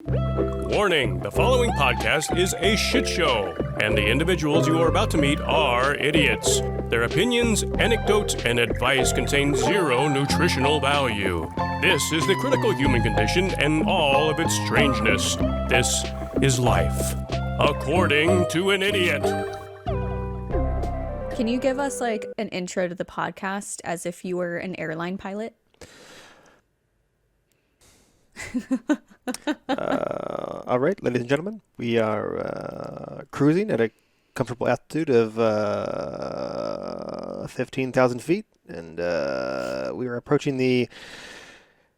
Warning, the following podcast is a shit show, and the individuals you are about to meet are idiots. Their opinions, anecdotes, and advice contain zero nutritional value. This is the critical human condition and all of its strangeness. This is life, according to an idiot. Can you give us like an intro to the podcast as if you were an airline pilot? All right, ladies and gentlemen, we are cruising at a comfortable altitude of 15,000 feet, and we are approaching the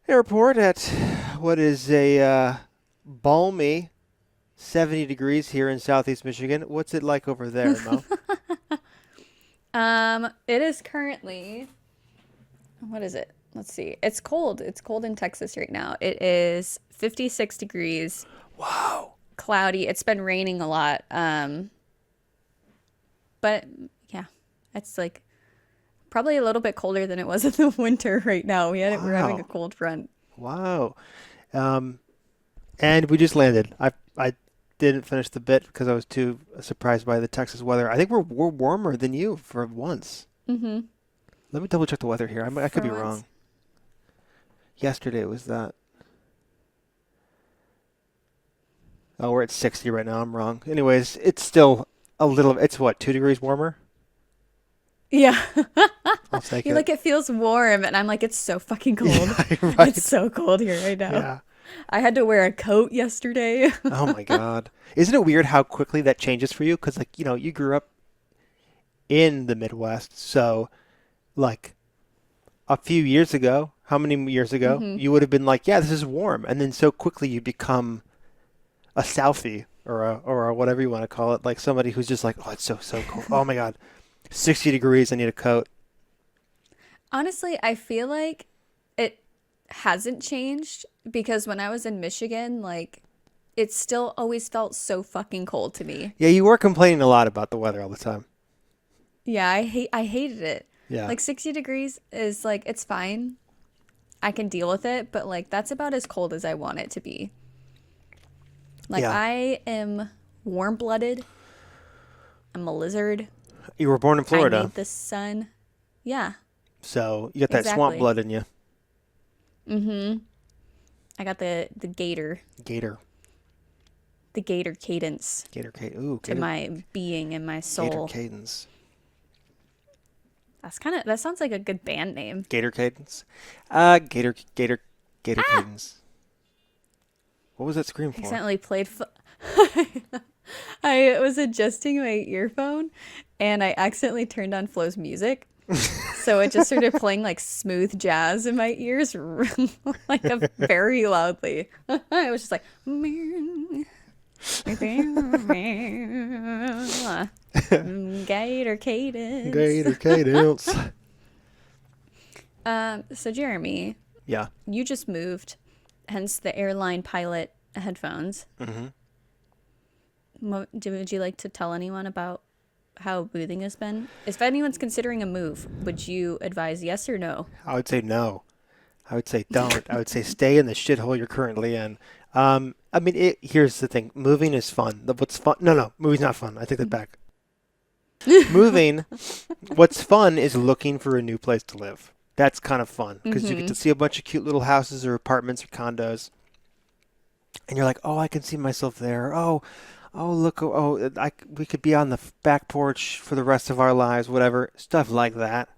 airport at what is a balmy 70 degrees here in Southeast Michigan. What's it like over there, Mo? It is currently, what is it? Let's see. It's cold. It's cold in Texas right now. It is 56 degrees. Wow. Cloudy. It's been raining a lot. But yeah, it's like probably a little bit colder than it was in the winter right now. We're having a cold front. Wow. And we just landed. I didn't finish the bit because I was too surprised by the Texas weather. I think we're warmer than you for once. Mm-hmm. Let me double check the weather here. I could be wrong. Yesterday it was that. Oh, we're at 60 right now. I'm wrong. Anyways, it's still a little. It's what, 2 degrees warmer? Yeah. I'll take You're it. like, it feels warm. And I'm like, it's so fucking cold. Yeah, right. It's so cold here right now. Yeah. I had to wear a coat yesterday. Oh my God. Isn't it weird how quickly that changes for you? Because, like, you know, you grew up in the Midwest. So, like, a few years ago, how many years ago, you would have been like, yeah, this is warm. And then so quickly you become a Southie or a whatever you want to call it. Like somebody who's just like, oh, it's so cold. Oh my God. 60 degrees. I need a coat. Honestly, I feel like it hasn't changed because when I was in Michigan, like, it still always felt so fucking cold to me. Yeah, you were complaining a lot about the weather all the time. Yeah, I hated it. Yeah. Like 60 degrees is like, it's fine. I can deal with it, but like that's about as cold as I want it to be. Like Yeah. I am warm-blooded. I'm a lizard. You were born in I Florida. need the sun. Yeah. So you got that swamp Exactly. blood in you. Mm-hmm. I got the gator. Gator. The gator cadence Ooh, to my being and my soul. Gator Cadence. That sounds like a good band name. Gator Cadence. Gator Cadence. What was that scream for? Accidentally played. I was adjusting my earphone, and I accidentally turned on Flo's music, so it just started playing like smooth jazz in my ears, like very loudly. I was just like, Gator cadence. Gator Cadence. So Jeremy, Yeah. you just moved, hence the airline pilot headphones. Mm-hmm. Would you like to tell anyone about how moving has been? If anyone's considering a move, would you advise yes or no? I would say no. I would say don't. I would say stay in the shithole you're currently in. I mean, here's the thing. Moving is fun. What's fun? No, moving's not fun. I take that back. Moving, what's fun is looking for a new place to live. That's kind of fun because you get to see a bunch of cute little houses or apartments or condos. And you're like, oh, I can see myself there. Oh, look. We could be on the back porch for the rest of our lives, whatever. Stuff like that.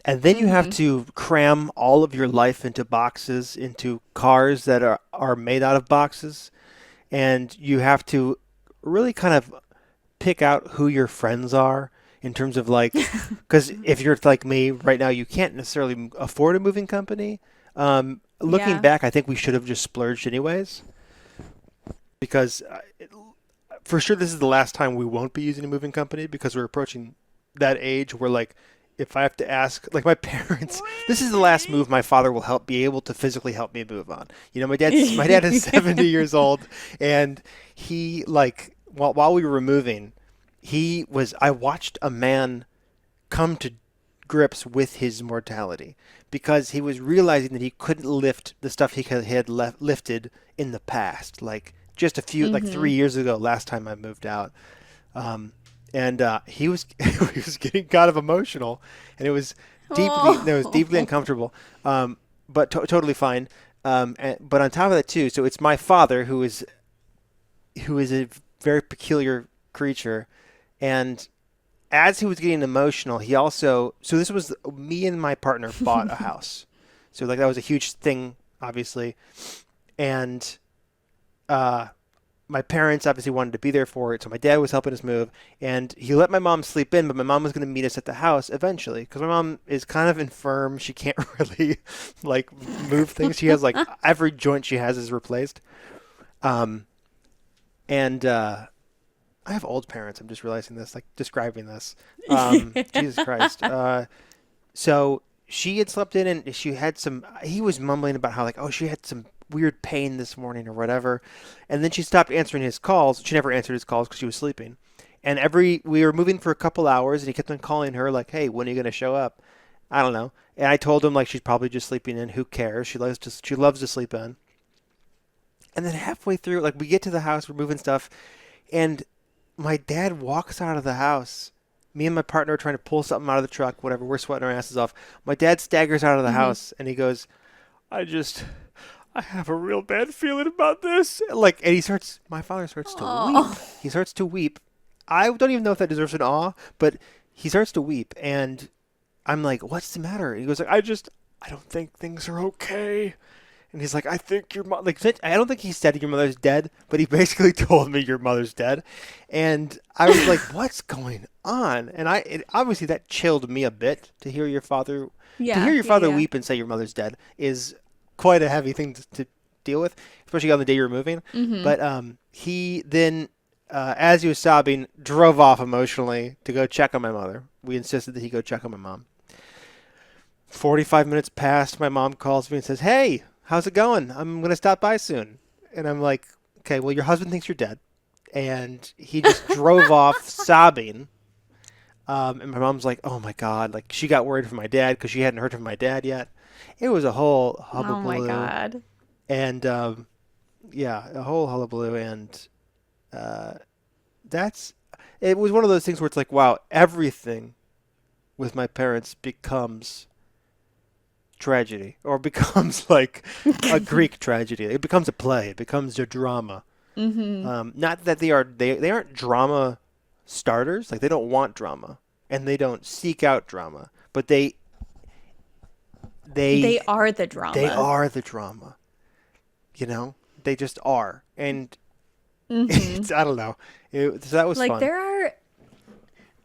And then you have to cram all of your life into boxes, into cars that are made out of boxes. And you have to really kind of pick out who your friends are in terms of like, because if you're like me right now, you can't necessarily afford a moving company. Looking back, I think we should have just splurged anyways. Because for sure this is the last time we won't be using a moving company because we're approaching that age where like, if I have to ask, like my parents, this is the last move my father will be able to physically help me move on. You know, my dad is 70 years old, and he like while we were moving, I watched a man come to grips with his mortality because he was realizing that he couldn't lift the stuff he had lifted in the past. Like just a few, like 3 years ago, last time I moved out. And he was he was getting kind of emotional, and it was deeply uncomfortable, but totally fine. But on top of that too, so it's my father who is a very peculiar creature, and as he was getting emotional, he also this was me and my partner bought a house, so like that was a huge thing, obviously, and my parents obviously wanted to be there for it, so my dad was helping us move, and he let my mom sleep in, but my mom was going to meet us at the house eventually, because my mom is kind of infirm. She can't really, like, move things. She has, like, every joint she has is replaced. I have old parents. I'm just realizing this, like, describing this. Jesus Christ. So she had slept in, and he was mumbling about how, like, oh, she had some weird pain this morning or whatever, and then she stopped answering his calls. She never answered his calls because she was sleeping, and we were moving for a couple hours, and he kept on calling her like, hey, when are you going to show up? I don't know. And I told him like she's probably just sleeping in, who cares, she loves to sleep in. And then halfway through, like, we get to the house, we're moving stuff, and my dad walks out of the house. Me and my partner are trying to pull something out of the truck, whatever, we're sweating our asses off. My dad staggers out of the house, and he goes, I have a real bad feeling about this. Like, and my father starts to weep. He starts to weep. I don't even know if that deserves an awe, but he starts to weep. And I'm like, what's the matter? And he goes like, I don't think things are okay. And he's like, I think your mother, like, I don't think he said your mother's dead, but he basically told me your mother's dead. And I was like, what's going on? And obviously that chilled me a bit to hear your father, weep and say your mother's dead is quite a heavy thing to deal with, especially on the day you're moving. But he then, as he was sobbing, drove off emotionally to go check on my mother. We insisted that he go check on my mom. 45 minutes passed. My mom calls me and says, hey, how's it going? I'm going to stop by soon. And I'm like, okay, well, your husband thinks you're dead. And he just drove off sobbing. And my mom's like, oh my God. Like, she got worried for my dad because she hadn't heard from my dad yet. It was a whole hullabaloo. Oh my God. And a whole hullabaloo. And it was one of those things where it's like, wow, everything with my parents becomes tragedy, or becomes like a Greek tragedy. It becomes a play. It becomes a drama. Not that they aren't drama starters. Like, they don't want drama, and they don't seek out drama, but they are the drama. They are the drama. You know, they just are, and it's, I don't know. So that was like fun.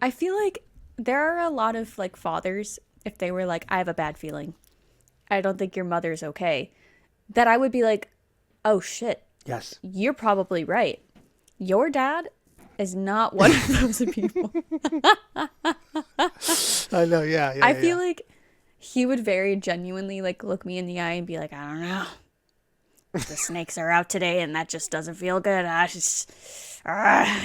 I feel like there are a lot of like fathers, if they were like, I have a bad feeling, I don't think your mother's okay, that I would be like, oh shit. Yes. You're probably right. Your dad is not one of those people. I know, yeah. I feel like he would very genuinely like look me in the eye and be like, I don't know. The snakes are out today and that just doesn't feel good. I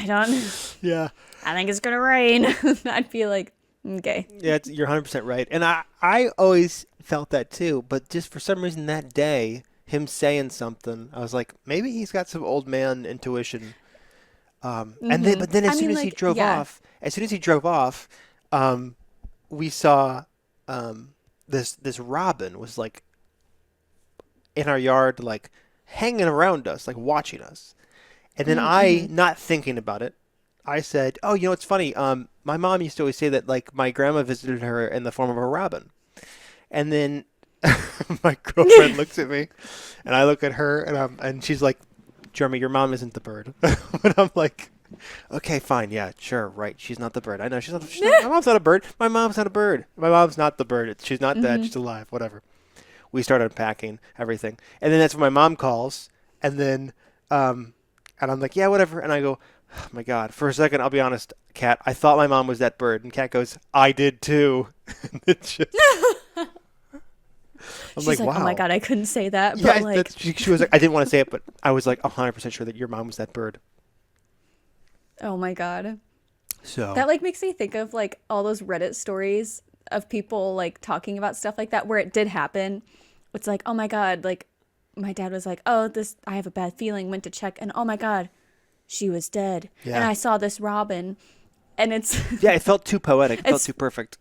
don't. Yeah. I think it's gonna rain. I'd be like, okay. Yeah, you're 100% right. And I always felt that too, but just for some reason that day, him saying something, I was like, maybe he's got some old man intuition. But then as soon as he drove off, we saw this robin was like in our yard, like hanging around us, like watching us. And then I, not thinking about it, I said, oh, you know, it's funny. My mom used to always say that, like, my grandma visited her in the form of a robin. And then my girlfriend looks at me, and I look at her, and she's like, Jeremy, your mom isn't the bird. But I'm like, okay, fine, yeah, sure, right. She's not the bird. I know she's not. My mom's not a bird. My mom's not a bird. My mom's not the bird. She's not dead. She's alive. Whatever. We start unpacking everything, and then that's when my mom calls, and then, and I'm like, yeah, whatever. And I go, oh my God. For a second, I'll be honest, Kat, I thought my mom was that bird. And Kat goes, I did too. I'm She's like, wow. Oh my God, I couldn't say that. Yeah, but like... she was like, I didn't want to say it, but I was like 100% sure that your mom was that bird. Oh my God. So that like makes me think of like all those Reddit stories of people like talking about stuff like that where it did happen. It's like, oh my God, like my dad was like, oh, I have a bad feeling, went to check, and oh my God, she was dead. Yeah. And I saw this robin, and it's Yeah, it felt too poetic. It felt too perfect.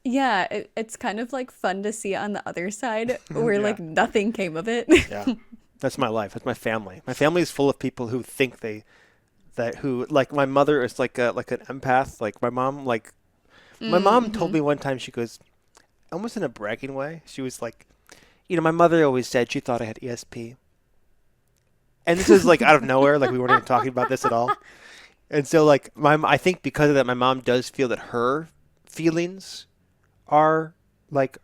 yeah, it's kind of like fun to see on the other side where Yeah. like nothing came of it. Yeah. That's my life. That's my family. My family is full of people who think like my mother is like an empath. Like my mom, my mom told me one time, she goes, almost in a bragging way, she was like, my mother always said she thought I had ESP. And this is like out of nowhere, like we weren't even talking about this at all. And so like I think because of that, my mom does feel that her feelings are like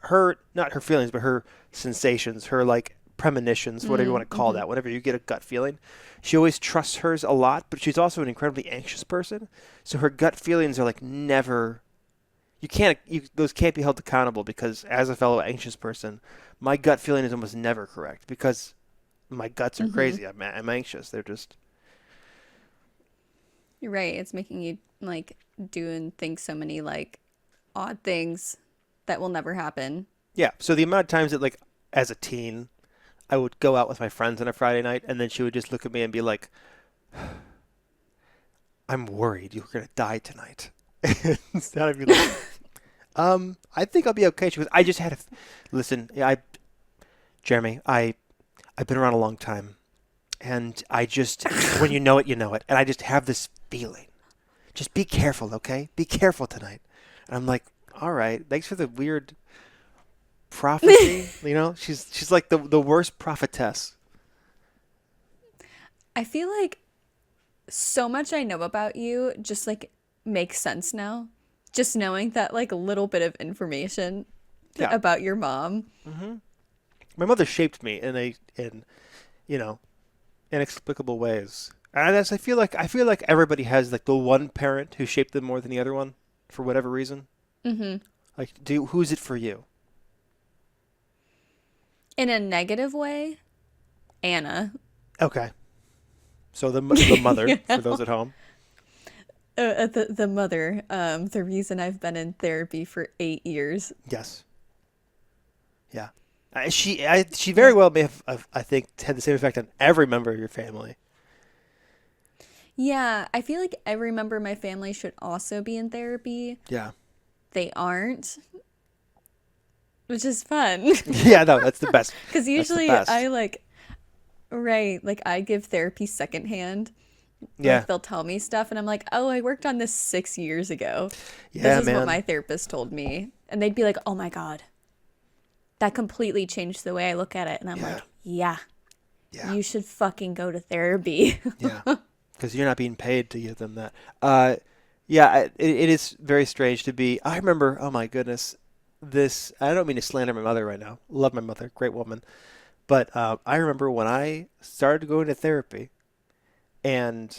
not her feelings, but her sensations, her like premonitions, whatever you want to call that, whenever you get a gut feeling. She always trusts hers a lot, but she's also an incredibly anxious person. So her gut feelings are like never, those can't be held accountable, because as a fellow anxious person, my gut feeling is almost never correct because my guts are crazy. I'm anxious. They're just. You're right. It's making you like do and think so many like odd things that will never happen. Yeah. So the amount of times that like as a teen, I would go out with my friends on a Friday night, and then she would just look at me and be like, I'm worried you're going to die tonight. Instead I'd be like, I think I'll be okay. She goes, I just had listen, Jeremy, I've been around a long time, and I just, when you know it, and I just have this feeling. Just be careful, okay? Be careful tonight. And I'm like, all right, thanks for the weird prophecy. She's like the worst prophetess. I feel like so much I know about you just like makes sense now. Just knowing that like a little bit of information about your mom. Mm-hmm. My mother shaped me in inexplicable ways. And I feel like everybody has like the one parent who shaped them more than the other one for whatever reason. Mm-hmm. Like, who's it for you? In a negative way, Anna. Okay. So the mother, for those at home. The mother. The reason I've been in therapy for 8 years. Yes. Yeah. She very well may have, I think, had the same effect on every member of your family. Yeah, I feel like every member of my family should also be in therapy. Yeah. They aren't, which is fun. Yeah, no, that's the best. Because usually I I give therapy secondhand. Yeah. Like they'll tell me stuff and I'm like, oh, I worked on this 6 years ago. Yeah, this is what my therapist told me. And they'd be like, oh my God, that completely changed the way I look at it. And I'm like, yeah, you should fucking go to therapy. Yeah. Because you're not being paid to give them that. It is very strange to be. I remember, oh my goodness, I don't mean to slander my mother right now. Love my mother, great woman. But I remember when I started going to therapy, and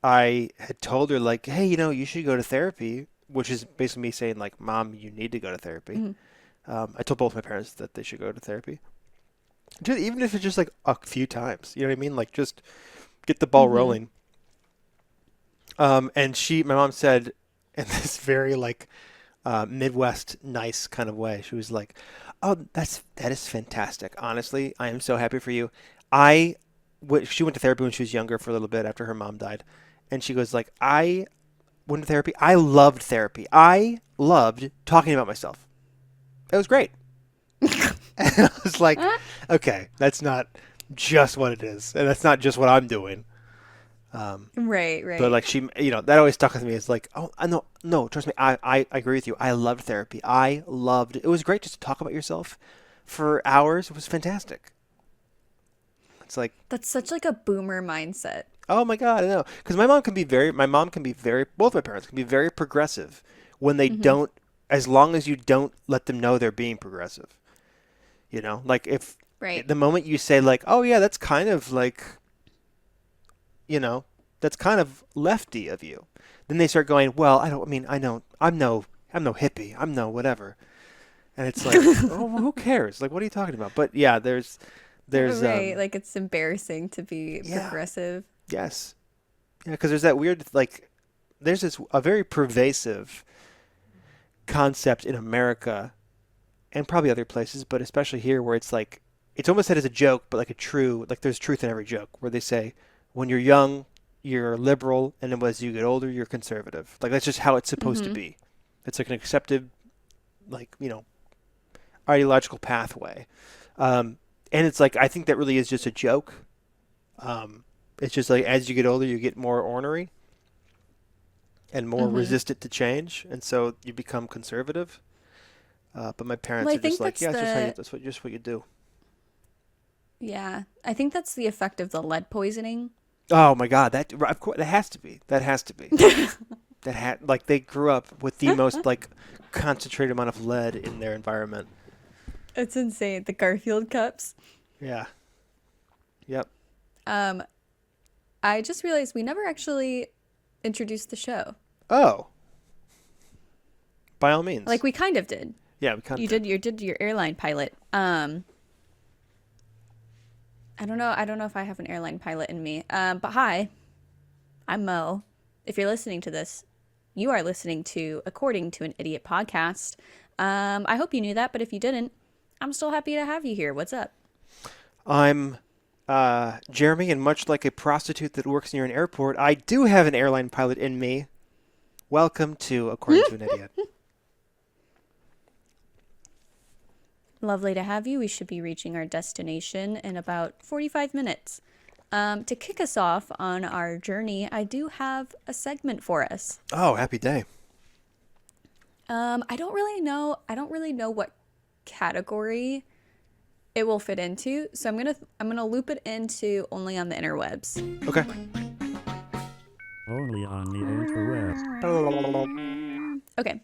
I had told her, like, hey, you should go to therapy, which is basically me saying, like, Mom, you need to go to therapy. Mm-hmm. I told both my parents that they should go to therapy. Even if it's just like a few times, you know what I mean? Like, just get the ball rolling. And my mom said, in this very like Midwest nice kind of way, she was like, "Oh, that is fantastic. Honestly, I am so happy for you." She went to therapy when she was younger for a little bit after her mom died, and she goes like, "I went to therapy. I loved therapy. I loved talking about myself. It was great." And I was like, "Okay, that's not just what it is, and that's not just what I'm doing." Right. But like that always stuck with me. It's like, oh, no, trust me, I agree with you. I loved therapy. It was great just to talk about yourself for hours. It was fantastic. It's like that's such like a boomer mindset. Oh my God, I know. Because both my parents can be very progressive when they don't, as long as you don't let them know they're being progressive. Like if the moment you say like, oh yeah, that's kind of like, that's kind of lefty of you. Then they start going, well, I'm no hippie. I'm no whatever. And it's like, oh, who cares? Like, what are you talking about? But yeah, there's right. Like it's embarrassing to be progressive. Yes. Yeah. Cause there's that weird, like, a very pervasive concept in America and probably other places, but especially here where it's like, it's almost said as a joke, but like a true, like there's truth in every joke where they say, when you're young, you're liberal, and then as you get older, you're conservative. Like that's just how it's supposed to be. It's like an accepted, like, ideological pathway. And it's like, I think that really is just a joke. It's just like, as you get older, you get more ornery and more resistant to change. And so you become conservative. But my parents are just like, yeah, that's just what you do. Yeah. I think that's the effect of the lead poisoning. Oh my God. Of course, that has to be. Like they grew up with the most like concentrated amount of lead in their environment. It's insane. The Garfield cups. Yeah. Yep. I just realized we never actually introduced the show. Oh. By all means. Like we kind of did. Yeah, we kind of did. You did your airline pilot. I don't know if I have an airline pilot in me. But hi. I'm Mo. If you're listening to this, you are listening to According to an Idiot podcast. I hope you knew that, but if you didn't, I'm still happy to have you here. What's up? I'm Jeremy, and much like a prostitute that works near an airport, I do have an airline pilot in me. Welcome to According to an Idiot. Lovely to have you. We should be reaching our destination in about 45 minutes. To kick us off on our journey, I do have a segment for us. Oh, happy day. I don't really know what category it will fit into, so I'm gonna loop it into only on the interwebs. Okay. Only on the interwebs. Okay.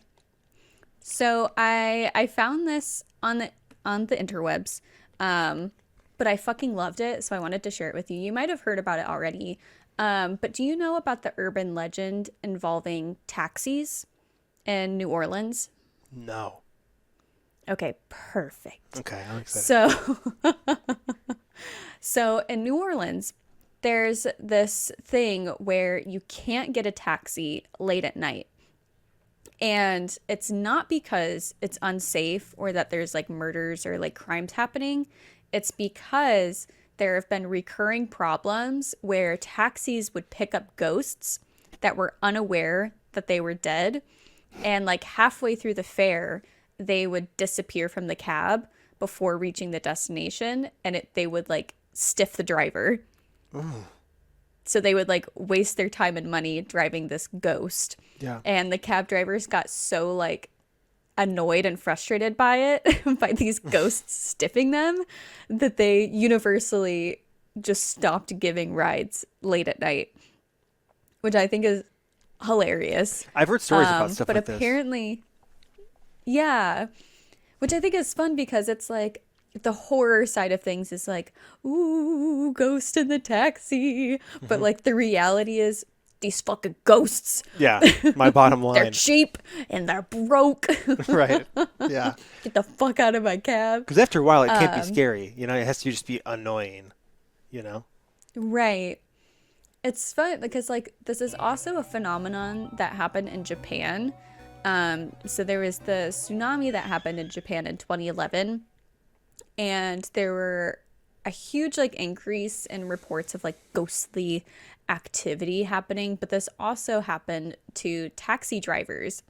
So I found this on the interwebs, but I fucking loved it, so I wanted to share it with you. You might have heard about it already, but do you know about the urban legend involving taxis in New Orleans? No. Okay, perfect. Okay, I'm excited. So in New Orleans, there's this thing where you can't get a taxi late at night. And it's not because it's unsafe or that there's like murders or like crimes happening. It's because there have been recurring problems where taxis would pick up ghosts that were unaware that they were dead. And like halfway through the fare, they would disappear from the cab before reaching the destination, and they would like stiff the driver. Ooh. So they would like waste their time and money driving this ghost. Yeah. And the cab drivers got so like annoyed and frustrated by it, by these ghosts stiffing them, that they universally just stopped giving rides late at night, which I think is hilarious. I've heard stories about stuff but like this. apparently, yeah, which I think is fun because it's like the horror side of things is like, ooh, ghost in the taxi. But like the reality is these fucking ghosts. Yeah, my bottom line. They're cheap and they're broke. Right. Yeah. Get the fuck out of my cab. Because after a while, it can't be scary. It has to just be annoying. Right. It's fun because like this is also a phenomenon that happened in Japan. So there was the tsunami that happened in Japan in 2011, and there were a huge like increase in reports of like ghostly activity happening, but this also happened to taxi drivers.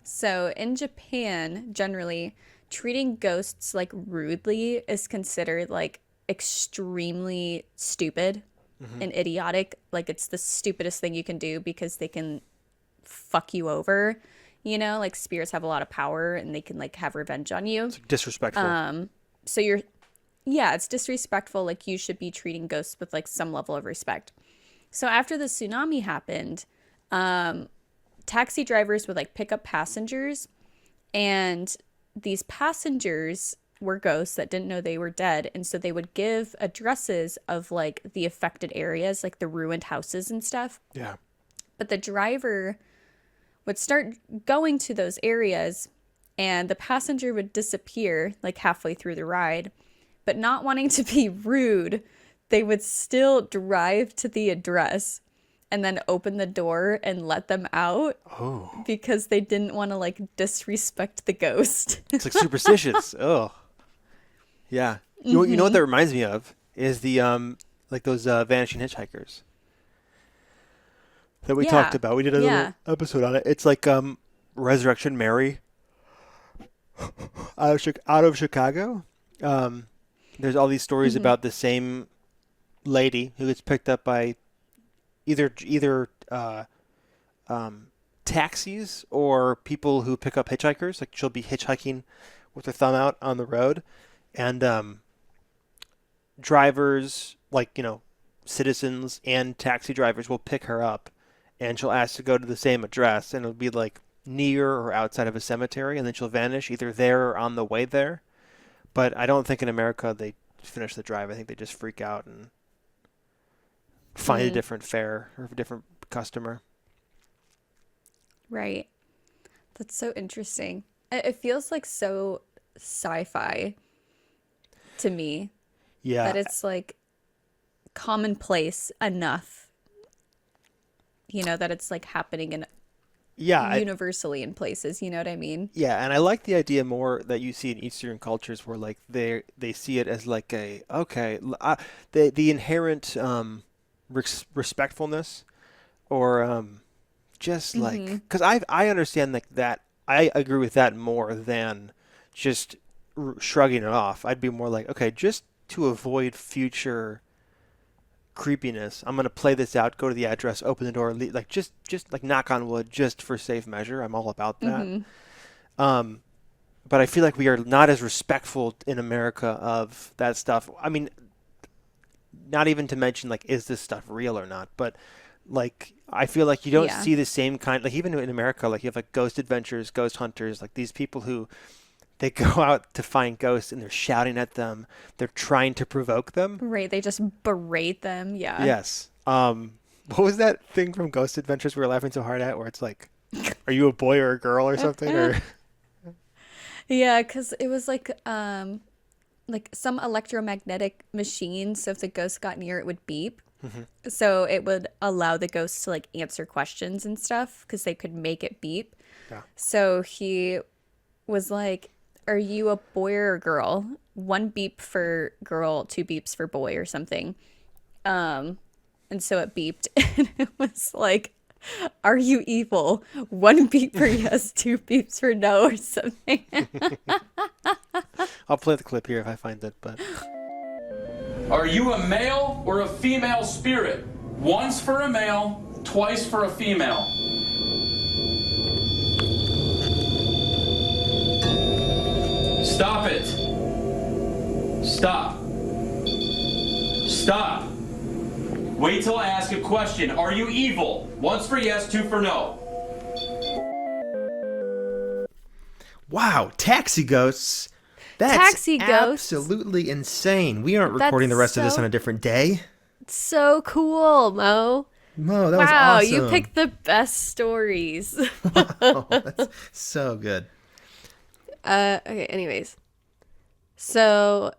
So in Japan, generally, treating ghosts like rudely is considered like extremely stupid and idiotic. Like it's the stupidest thing you can do because they can fuck you over. Like spirits have a lot of power and they can like have revenge on you. It's disrespectful. So it's disrespectful. Like you should be treating ghosts with like some level of respect. So after the tsunami happened, taxi drivers would like pick up passengers, and these passengers were ghosts that didn't know they were dead. And so they would give addresses of like the affected areas, like the ruined houses and stuff. Yeah. But the driver would start going to those areas, and the passenger would disappear like halfway through the ride. But not wanting to be rude, they would still drive to the address and then open the door and let them out because they didn't want to like disrespect the ghost. It's like superstitious. Oh, yeah. You know what that reminds me of is the like those vanishing hitchhikers that we talked about. We did a little episode on it. It's like Resurrection Mary out of Chicago. There's all these stories about the same lady who gets picked up by either taxis or people who pick up hitchhikers. Like she'll be hitchhiking with her thumb out on the road, and drivers, like, citizens and taxi drivers will pick her up, and she'll ask to go to the same address, and it'll be like near or outside of a cemetery, and then she'll vanish either there or on the way there. But I don't think in America they finish the drive. I think they just freak out and find a different fare or a different customer. Right. That's so interesting. It feels like so sci-fi to me. Yeah. That it's like commonplace enough, that it's like happening in universally in places, you know what I mean? Yeah, and I like the idea more that you see in Eastern cultures where like they see it as like the inherent respectfulness, or just like, because I understand like that. I agree with that more than just shrugging it off. I'd be more like, okay, just to avoid future creepiness, I'm gonna play this out, go to the address, open the door, like just like knock on wood, just for safe measure. I'm all about that. But I feel like we are not as respectful in America of that stuff. I mean, not even to mention like, is this stuff real or not? But like, I feel like you don't see the same kind. Like even in America, like you have like ghost adventures, ghost hunters, like these people who they go out to find ghosts and they're shouting at them. They're trying to provoke them. Right. They just berate them. Yeah. Yes. What was that thing from Ghost Adventures we were laughing so hard at where it's like, are you a boy or a girl or something? Or yeah, because it was like some electromagnetic machine. So if the ghost got near, it would beep. So it would allow the ghost to like answer questions and stuff because they could make it beep. Yeah. So he was like, are you a boy or a girl? 1 beep for girl, 2 beeps for boy or something. And so it beeped and it was like, are you evil? 1 beep for yes, 2 beeps for no or something. I'll play the clip here if I find it, but are you a male or a female spirit? Once for a male, twice for a female. Stop it. Stop. Stop. Wait till I ask a question. Are you evil? Once for yes, 2 for no. wow, taxi ghosts. That's Taxi ghosts. absolutely insane. We aren't recording the rest of this on a different day. So cool, Mo. Mo, that was Wow, awesome. you picked the best stories. Wow, that's so good. Okay, anyways. So,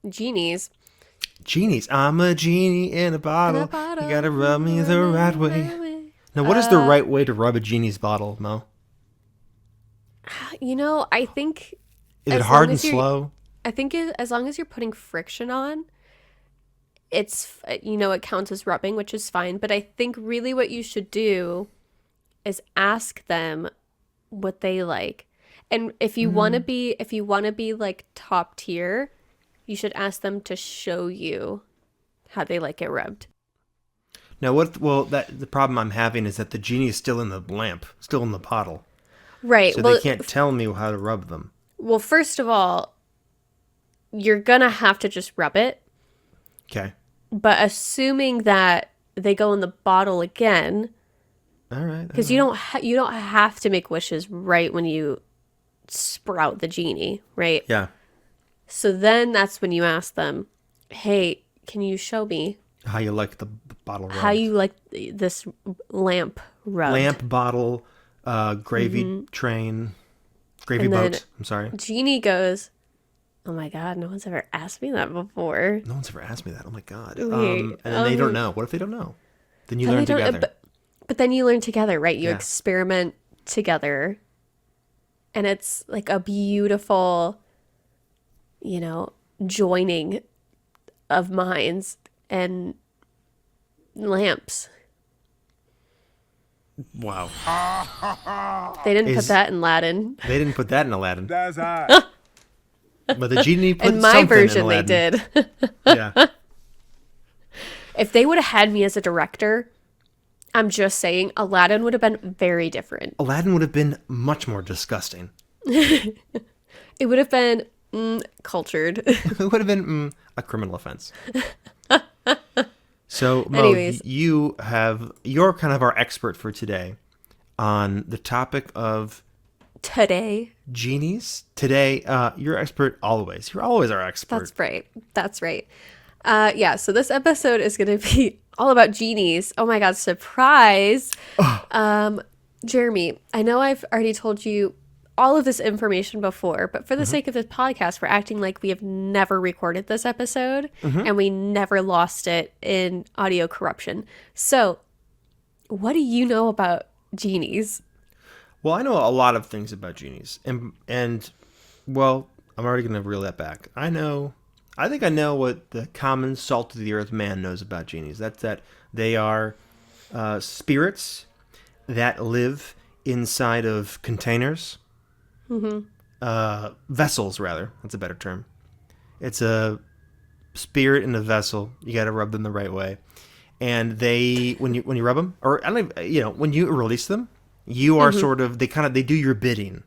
Genies. Genies. I'm a genie in a bottle. You gotta rub me the right way. Now, what is the right way to rub a genie's bottle, Mo? I think... Is it hard and slow? I think as long as you're putting friction on, it's, it counts as rubbing, which is fine. But I think really what you should do is ask them what they like. And if you want to be like top tier, you should ask them to show you how they like it rubbed. Now, the problem I'm having is that the genie is still in the lamp, still in the bottle. Right. So they can't tell me how to rub them. Well, first of all, you're going to have to just rub it. Okay. But assuming that they go in the bottle again. All right. Because you don't have to make wishes right when you sprout the genie, right? Yeah. So then that's when you ask them, hey, can you show me how you like the bottle rubbed? How you like this lamp rubbed? Lamp, bottle, gravy train, gravy And then boat. I'm sorry. Genie goes, oh my God, no one's ever asked me that before. No one's ever asked me that. Oh my God. Okay, and then they don't know. What if they don't know? Then you Then learn they don't- together. But then you learn together, right? You Yeah. experiment together. And it's like a beautiful, joining of minds and lamps. Wow. They didn't put Is- that in Aladdin. They didn't put that in Aladdin. But the genie put In my something version, in they Aladdin. did. Yeah. If they would have had me as a director, I'm just saying, Aladdin would have been very different. Aladdin would have been much more disgusting. It would have been cultured. It would have been a criminal offense. So, Mo, Anyways. you're kind of our expert for today on the topic of Today. genies. Today, you're expert always. You're always our expert. That's right. That's right. So this episode is going to be all about genies. Oh my God, surprise. Jeremy, I know I've already told you all of this information before, but for the sake of this podcast, we're acting like we have never recorded this episode and we never lost it in audio corruption. So, what do you know about genies? Well, I know a lot of things about genies, and well, I'm already going to reel that back. I think I know what the common salt of the earth man knows about genies. That's that they are spirits that live inside of containers, vessels rather. That's a better term. It's a spirit in a vessel. You got to rub them the right way, and they when you rub them, or I don't even, when you release them. You are sort of, they do your bidding.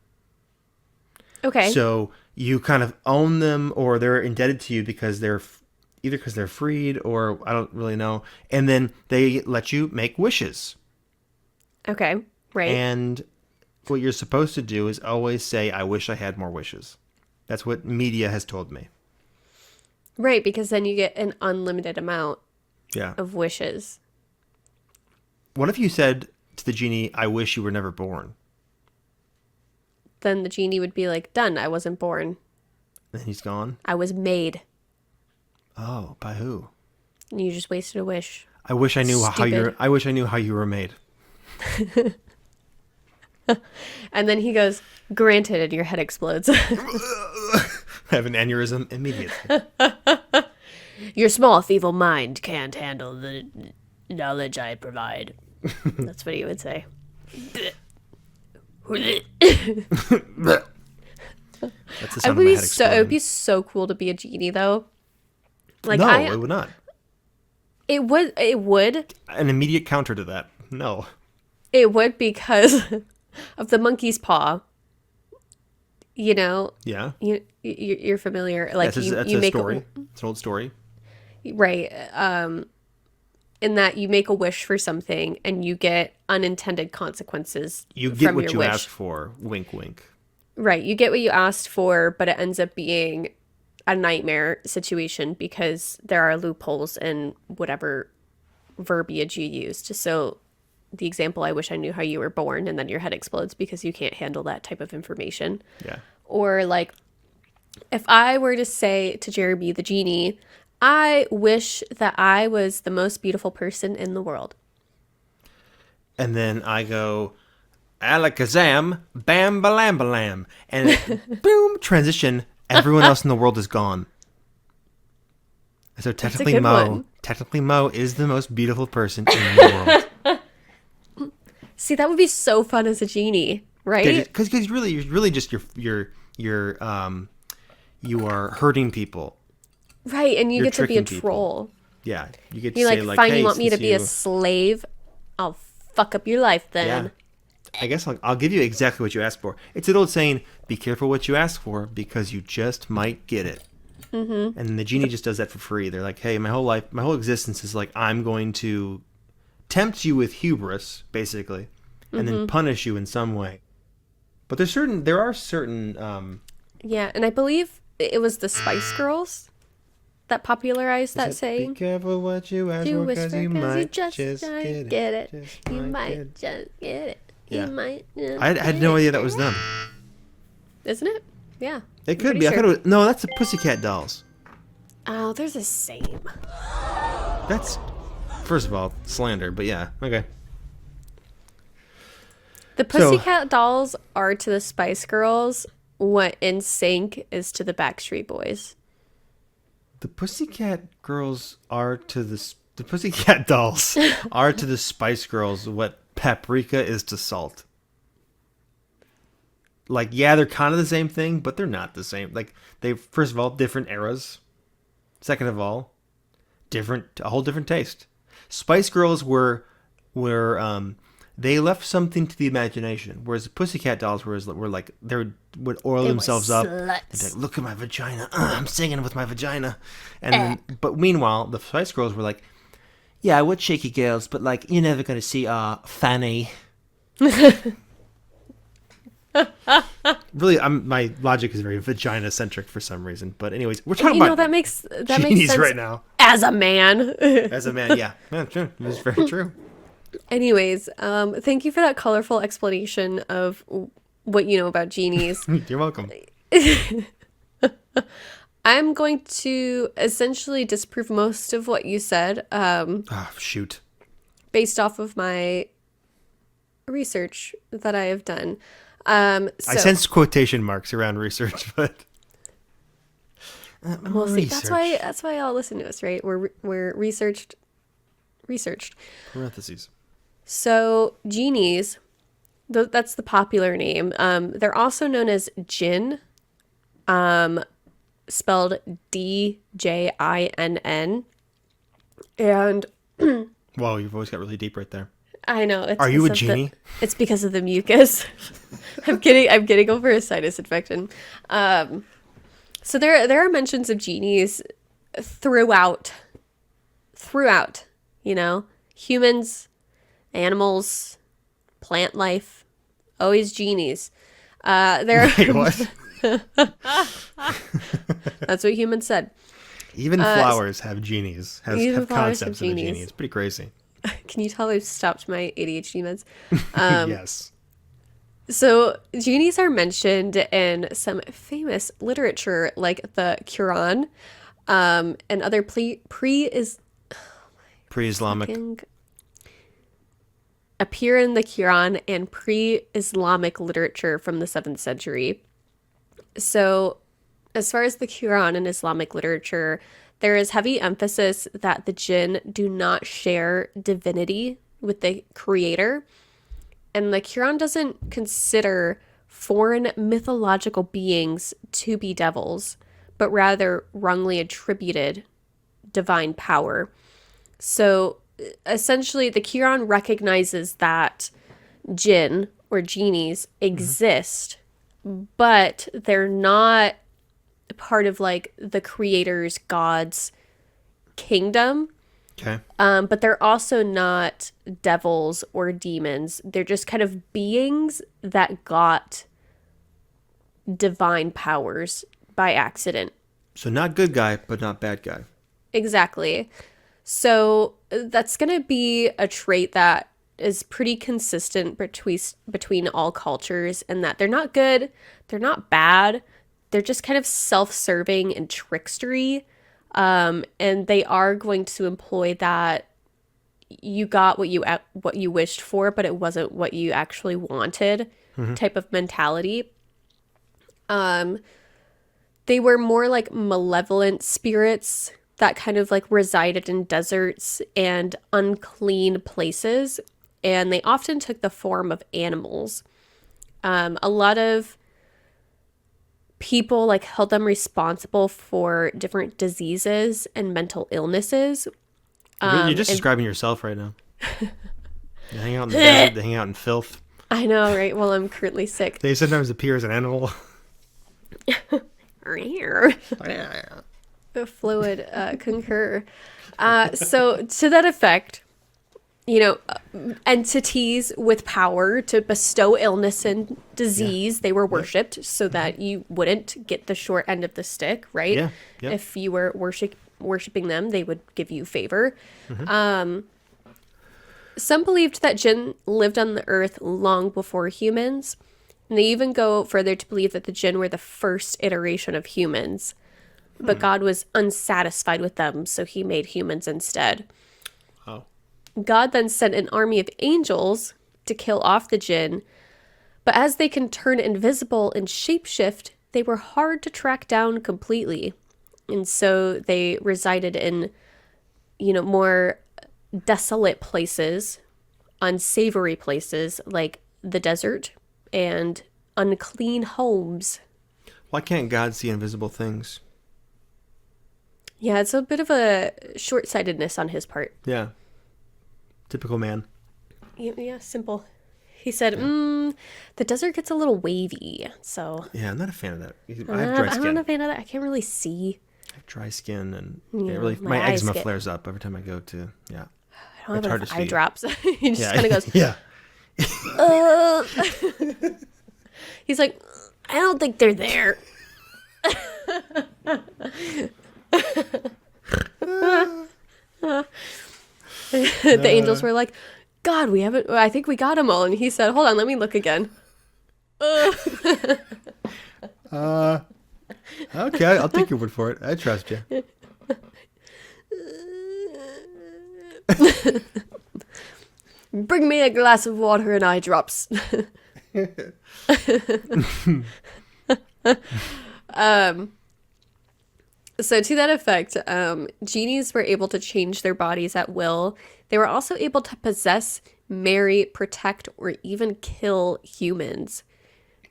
Okay. So you kind of own them, or they're indebted to you because they're freed, or I don't really know. And then they let you make wishes. Okay. Right. And what you're supposed to do is always say, I wish I had more wishes. That's what media has told me. Right, because then you get an unlimited amount Yeah. of wishes. What if you said to the genie, I wish you were never born? Then the genie would be like, done, I wasn't born. And he's gone? I was made. Oh, by who? And you just wasted a wish. I wish I knew Stupid. I wish I knew how you were made. And then he goes, granted, and your head explodes. Have an aneurysm immediately. Your small, feeble mind can't handle the knowledge I provide. That's what he would say. That's the sound of my head It would be exploding. so cool to be a genie, though. Like No, it would not. It would. An immediate counter to that. No. It would because of the monkey's paw. Yeah. You're familiar. Like That's you a make story. It's an old story. right. In that you make a wish for something and you get unintended consequences. You get from what your you wish. ask for. Wink, wink. Right. You get what you asked for, but it ends up being a nightmare situation because there are loopholes in whatever verbiage you used. So the example, I wish I knew how you were born, and then your head explodes because you can't handle that type of information. Yeah. Or like, if I were to say to Jeremy, the genie, I wish that I was the most beautiful person in the world. And then I go, alakazam, bam, balam, balam. And boom, transition. Everyone else in the world is gone. So technically good one. Mo is the most beautiful person in the world. See, that would be so fun as a genie, right? Because you're really just you are hurting people. Right, and you You're get to be a tricking people. troll. Yeah, you get to You're say like, fine, hey, you want me to since be a you- slave? I'll fuck up your life then. Yeah. I guess I'll give you exactly what you asked for. It's an old saying, be careful what you ask for because you just might get it. Mm-hmm. And the genie just does that for free. They're like, hey, my whole existence is like, I'm going to tempt you with hubris, basically, and then punish you in some way. But there are certain Yeah, and I believe it was the Spice Girls that popularized that Be saying. careful what you ask You for whisper because you 'cause might just just might get it. it. You might just get it. Yeah. You might just I had no idea that was them. Isn't it? Yeah. It I'm could pretty be. I sure. thought it was, no, that's the Pussycat Dolls. Oh, there's a same. That's first of all, slander, but yeah, okay. The Pussycat Dolls are to the Spice Girls what NSYNC is to the Backstreet Boys. The Pussycat Girls are to the Pussycat Dolls are to the Spice Girls what paprika is to salt. Like, yeah, they're kind of the same thing, but they're not the same. Like, they, first of all, different eras. Second of all, a whole different taste. Spice Girls were they left something to the imagination, whereas the Pussycat Dolls were like they would oil themselves up. They'd be like, look at my vagina, I'm singing with my vagina, and then, but meanwhile, the Spice Girls were like, yeah, I would shaky girls, but like you're never gonna see Fanny. Really, my logic is very vagina centric for some reason. But anyways, we're talking about that makes Genies sense right now. as a man. As a man, yeah, true. It's very true. Anyways, thank you for that colorful explanation of what you know about genies. You're welcome. I'm going to essentially disprove most of what you said. Shoot. Based off of my research that I have done. I sense quotation marks around research, but we'll see. That's why y'all listen to us, right? We're researched. Parentheses. So genies, that's the popular name. They're also known as Jinn, spelled Djinn, and wow, your voice got really deep right there. I know. Are you a genie? It's because of the mucus. I'm getting over a sinus infection. So there are mentions of genies throughout. You know, humans, animals, plant life, always genies. Wait, what? That's what humans said. Even flowers have genies. Have concepts of a genie. It's pretty crazy. Can you tell I've stopped my ADHD meds? Yes. So genies are mentioned in some famous literature like the Quran, and other pre-Islamic. Appear in the Quran and pre-Islamic literature from the 7th century. So as far as the Quran and Islamic literature, there is heavy emphasis that the jinn do not share divinity with the creator. And the Quran doesn't consider foreign mythological beings to be devils, but rather wrongly attributed divine power. So essentially, the Quran recognizes that jinn or genies exist, but they're not part of like the creator's God's kingdom. Okay. But they're also not devils or demons. They're just kind of beings that got divine powers by accident. So not good guy, but not bad guy. Exactly. So that's going to be a trait that is pretty consistent between all cultures, and that they're not good, they're not bad, they're just kind of self-serving and trickstery. And they are going to employ that you got what you wished for, but it wasn't what you actually wanted type of mentality. They were more like malevolent spirits that kind of like resided in deserts and unclean places, and they often took the form of animals. A lot of people like held them responsible for different diseases and mental illnesses. You're just describing yourself right now. You hang out in the desert, they hang out in filth. I know, right? Well, I'm currently sick. They sometimes appear as an animal. The fluid concur. So to that effect, you know, entities with power to bestow illness and disease, they were worshipped so that you wouldn't get the short end of the stick, right? Yeah. If you were worshipping them, they would give you favor. Some believed that jinn lived on the earth long before humans, and they even go further to believe that the jinn were the first iteration of humans. But God was unsatisfied with them, so he made humans instead. Oh. God then sent an army of angels to kill off the Jinn, but as they can turn invisible and shapeshift, they were hard to track down completely. And so they resided in, more desolate places, unsavory places like the desert and unclean homes. Why can't God see invisible things? Yeah, it's a bit of a short-sightedness on his part. Yeah. Typical man. Yeah, simple. He said, the desert gets a little wavy, so... Yeah, I'm not a fan of that. I have dry skin. I'm not a fan of that. I can't really see. I have dry skin, and Yeah, it really my my eyes eczema get- flares up every time I go to, yeah. I don't It's have hard to eye see. drops. He just kind of goes, Yeah. he's like, I don't think they're there. The angels were like, God, I think we got them all. And he said, hold on, let me look again. Okay, I'll take your word for it. I trust you. Bring me a glass of water and eye drops. So to that effect, genies were able to change their bodies at will. They were also able to possess, marry, protect, or even kill humans.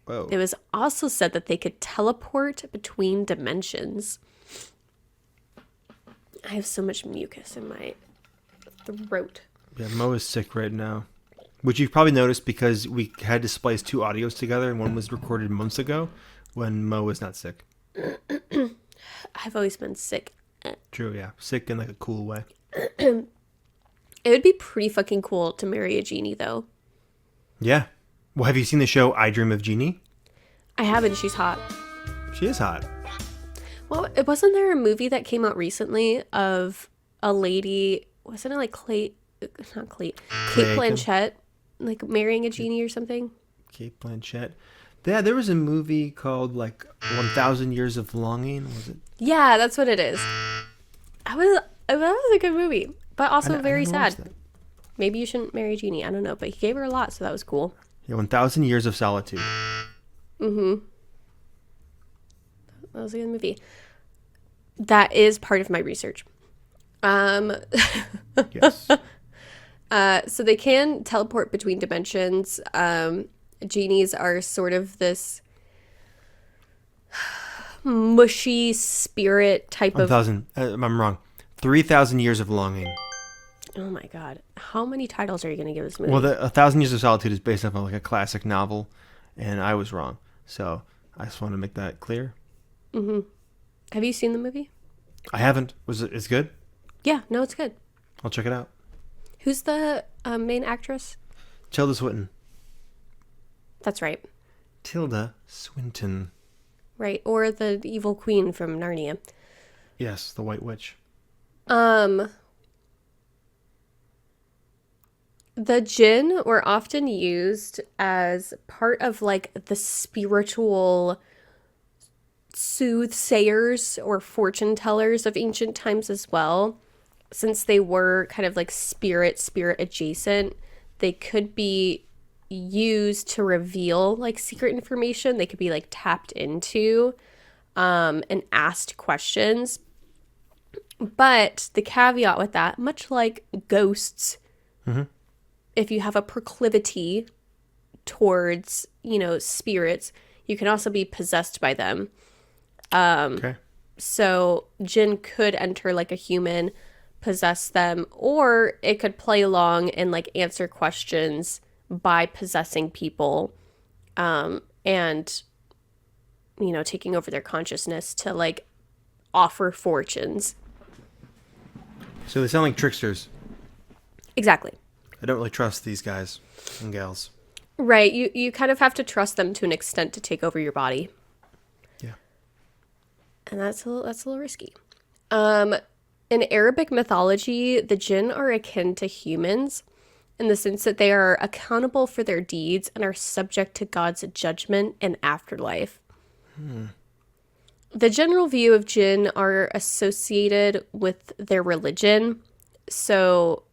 Whoa. It was also said that they could teleport between dimensions. I have so much mucus in my throat. Yeah, Mo is sick right now. Which you've probably noticed because we had to splice two audios together, and one was recorded months ago when Mo was not sick. I've always been sick. True, yeah. Sick in like a cool way. It would be pretty fucking cool to marry a genie, though. Yeah. Well, have you seen the show I Dream of Jeannie? I haven't. She's hot. She is hot. Well, wasn't there a movie that came out recently of a lady? Wasn't it like Kate Blanchett, like marrying a genie or something? Kate Blanchett. Yeah, there was a movie called like 1,000 Years of Longing. Was it? Yeah, that's what it is. That was a good movie, but also very never watched sad. that. Maybe you shouldn't marry a genie. I don't know, but he gave her a lot, so that was cool. Yeah, 1,000 Years of Solitude. That was a good movie. That is part of my research. Yes. So they can teleport between dimensions. Genies are sort of this mushy spirit type of... 1,000. I'm wrong. 3,000 Years of Longing. Oh my god. How many titles are you going to give this movie? Well, 1,000 Years of Solitude is based off of like a classic novel, and I was wrong. So I just want to make that clear. Have you seen the movie? I haven't. It's good? Yeah, no, it's good. I'll check it out. Who's the main actress? Tilda Swinton. That's right. Tilda Swinton. Right. Or the evil queen from Narnia. Yes, the White Witch. The Jinn were often used as part of like the spiritual soothsayers or fortune tellers of ancient times as well. Since they were kind of like spirit adjacent, they could be used to reveal like secret information. They could be like tapped into and asked questions. But the caveat with that, much like ghosts, if you have a proclivity towards, spirits, you can also be possessed by them. Okay. So Jinn could enter like a human, possess them, or it could play along and like answer questions by possessing people, and taking over their consciousness to like offer fortunes. So they sound like tricksters. Exactly. I don't really trust these guys and gals. Right. You kind of have to trust them to an extent to take over your body. Yeah. And that's a little risky. In Arabic mythology, the Jinn are akin to humans in the sense that they are accountable for their deeds and are subject to God's judgment and afterlife. The general view of Jinn are associated with their religion. So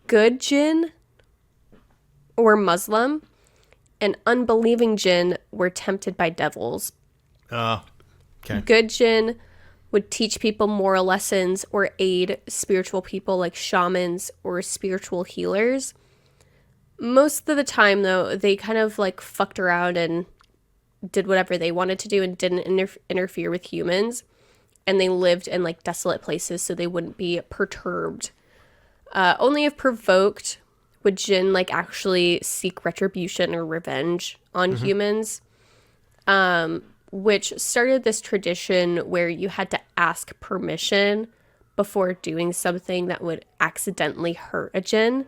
Good jinn were Muslim, and unbelieving jinn were tempted by devils. Oh, okay. Good jinn would teach people moral lessons or aid spiritual people like shamans or spiritual healers. Most of the time, though, they kind of like fucked around and did whatever they wanted to do and didn't interfere with humans. And they lived in like desolate places so they wouldn't be perturbed. Only if provoked would jinn like actually seek retribution or revenge on humans. Which started this tradition where you had to ask permission before doing something that would accidentally hurt a jinn.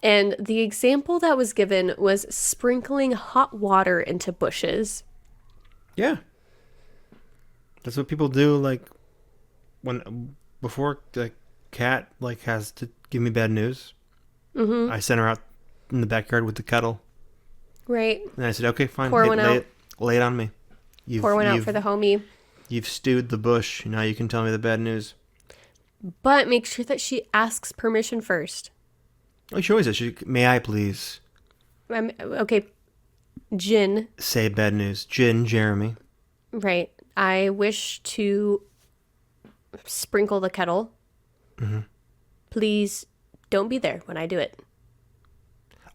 And the example that was given was sprinkling hot water into bushes. Yeah. That's what people do, like, before the cat, like, has to give me bad news. Mm-hmm. I sent her out in the backyard with the kettle. Right. And I said, okay, fine. Pour one out. Lay it on me. Pour one out for the homie. You've stewed the bush. Now you can tell me the bad news. But make sure that she asks permission first. Oh, she always says, may I please? Okay, Jinn. Say bad news. Jinn, Jeremy. Right. I wish to sprinkle the kettle. Mm-hmm. Please don't be there when I do it.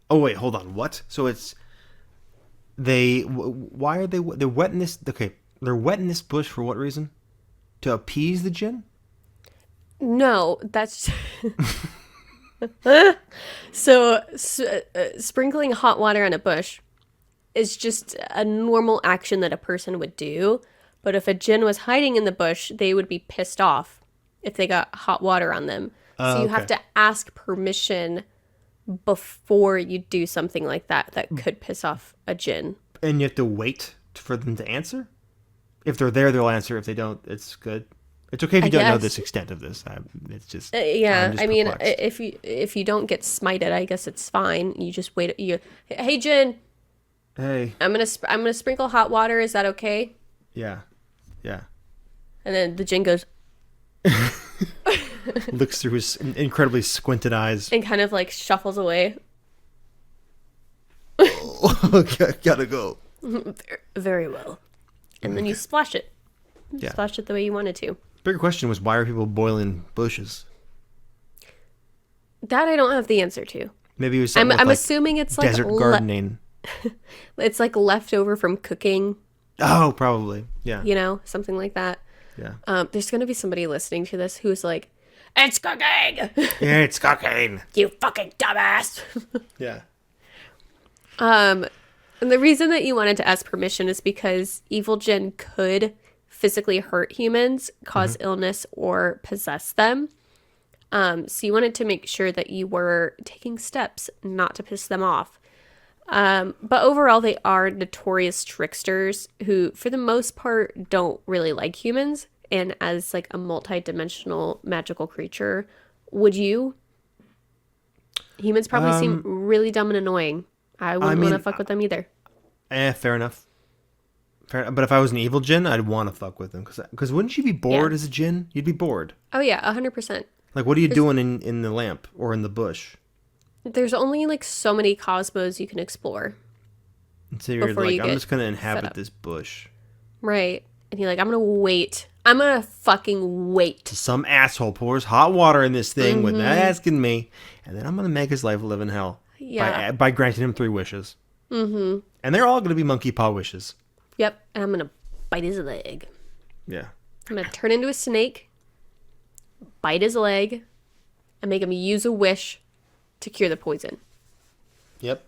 Oh, wait, hold on. What? So it's... Why are they're wet in this... Okay, they're wet in this bush for what reason? To appease the jinn? No, that's... So, sprinkling hot water on a bush is just a normal action that a person would do. But if a jinn was hiding in the bush, they would be pissed off if they got hot water on them. So you have to ask permission before you do something like that could piss off a jinn. And you have to wait for them to answer? If they're there, they'll answer. If they don't, it's good. It's okay if you don't know this extent of this. It's just yeah. just I mean, perplexed. if you don't get smited, I guess it's fine. You just wait. Hey, Jinn. Hey. I'm gonna sprinkle hot water. Is that okay? Yeah. And then the jinn goes. Looks through his incredibly squinted eyes and kind of like shuffles away. Gotta go. Very well. And then you splash it. Splash it the way you wanted to. Bigger question was, why are people boiling bushes? That I don't have the answer to. Maybe it was something I'm like assuming it's like desert gardening. It's like leftover from cooking. Oh, probably. Yeah. You know, something like that. Yeah. There's gonna be somebody listening to this who's like, "It's cooking! It's cooking! You fucking dumbass!" Yeah. And the reason that you wanted to ask permission is because evil jinn could physically hurt humans, cause illness, or possess them. So you wanted to make sure that you were taking steps not to piss them off. But overall, they are notorious tricksters who, for the most part, don't really like humans. And as like a multi-dimensional magical creature, would you? Humans probably seem really dumb and annoying. I wouldn't want to fuck with them either. Fair enough. But if I was an evil jinn, I'd want to fuck with them. Because wouldn't you be bored as a jinn? You'd be bored. Oh, yeah, 100%. Like, what are you doing in the lamp or in the bush? There's only like so many cosmos you can explore. And so you're like, I'm just going to inhabit this bush. Right. And you're like, I'm going to wait. I'm going to fucking wait. Some asshole pours hot water in this thing without asking me. And then I'm going to make his life live in hell. Yeah. By granting him 3 wishes. Mm-hmm. And they're all going to be monkey paw wishes. Yep. And I'm going to bite his leg. Yeah. I'm going to turn into a snake, bite his leg, and make him use a wish to cure the poison. Yep.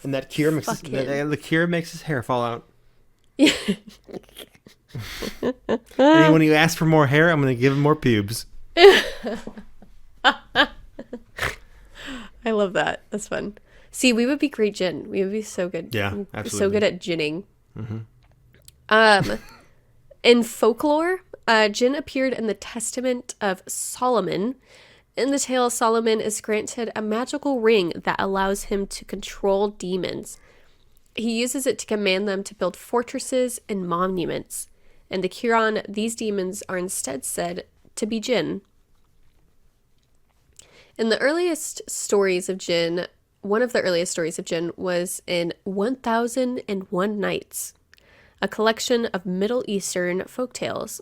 And that cure makes the cure makes his hair fall out. And when you ask for more hair, I'm going to give him more pubes. I love that. That's fun. See, we would be great Jinn. We would be so good. Yeah, absolutely. So good at ginning. In folklore, Jinn appeared in the Testament of Solomon. In the tale, Solomon is granted a magical ring that allows him to control demons. He uses it to command them to build fortresses and monuments. And the cure on these demons are instead said to be Jinn. In the earliest stories of Jinn, one of the earliest stories of Jinn was in 1001 Nights, a collection of Middle Eastern folktales.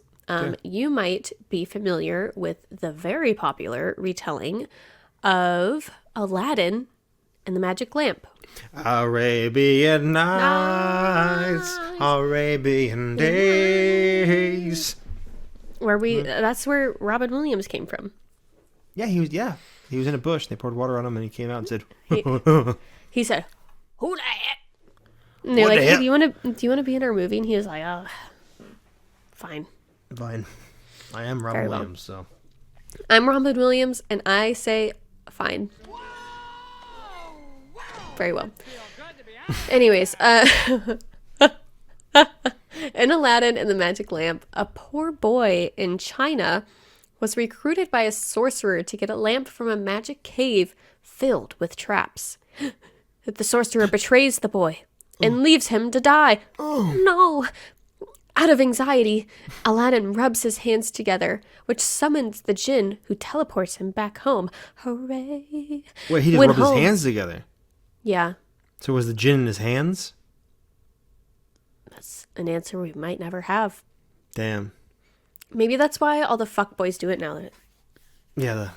You might be familiar with the very popular retelling of Aladdin and the Magic Lamp. Arabian Nights, Arabian Days. That's where Robin Williams came from. Yeah, he was in a bush. They poured water on him, and he came out and said, He said, "Who that?" And they're What like, the "Hey, hell?" do you want to be in our movie?" And he was like, "Oh, fine." "Fine, I am Robin Very well. Williams, so." I'm Robin Williams, and I say fine. Very well. Anyways, in Aladdin and the Magic Lamp, a poor boy in China was recruited by a sorcerer to get a lamp from a magic cave filled with traps. The sorcerer betrays the boy and leaves him to die. Oh no! Out of anxiety, Aladdin rubs his hands together, which summons the Jinn, who teleports him back home. Hooray! Wait, he just Went rubbed his home. hands together. Yeah, So was the Jinn in his hands? that's an answer we might never have. Damn. Maybe that's why all the fuckboys do it now. Yeah,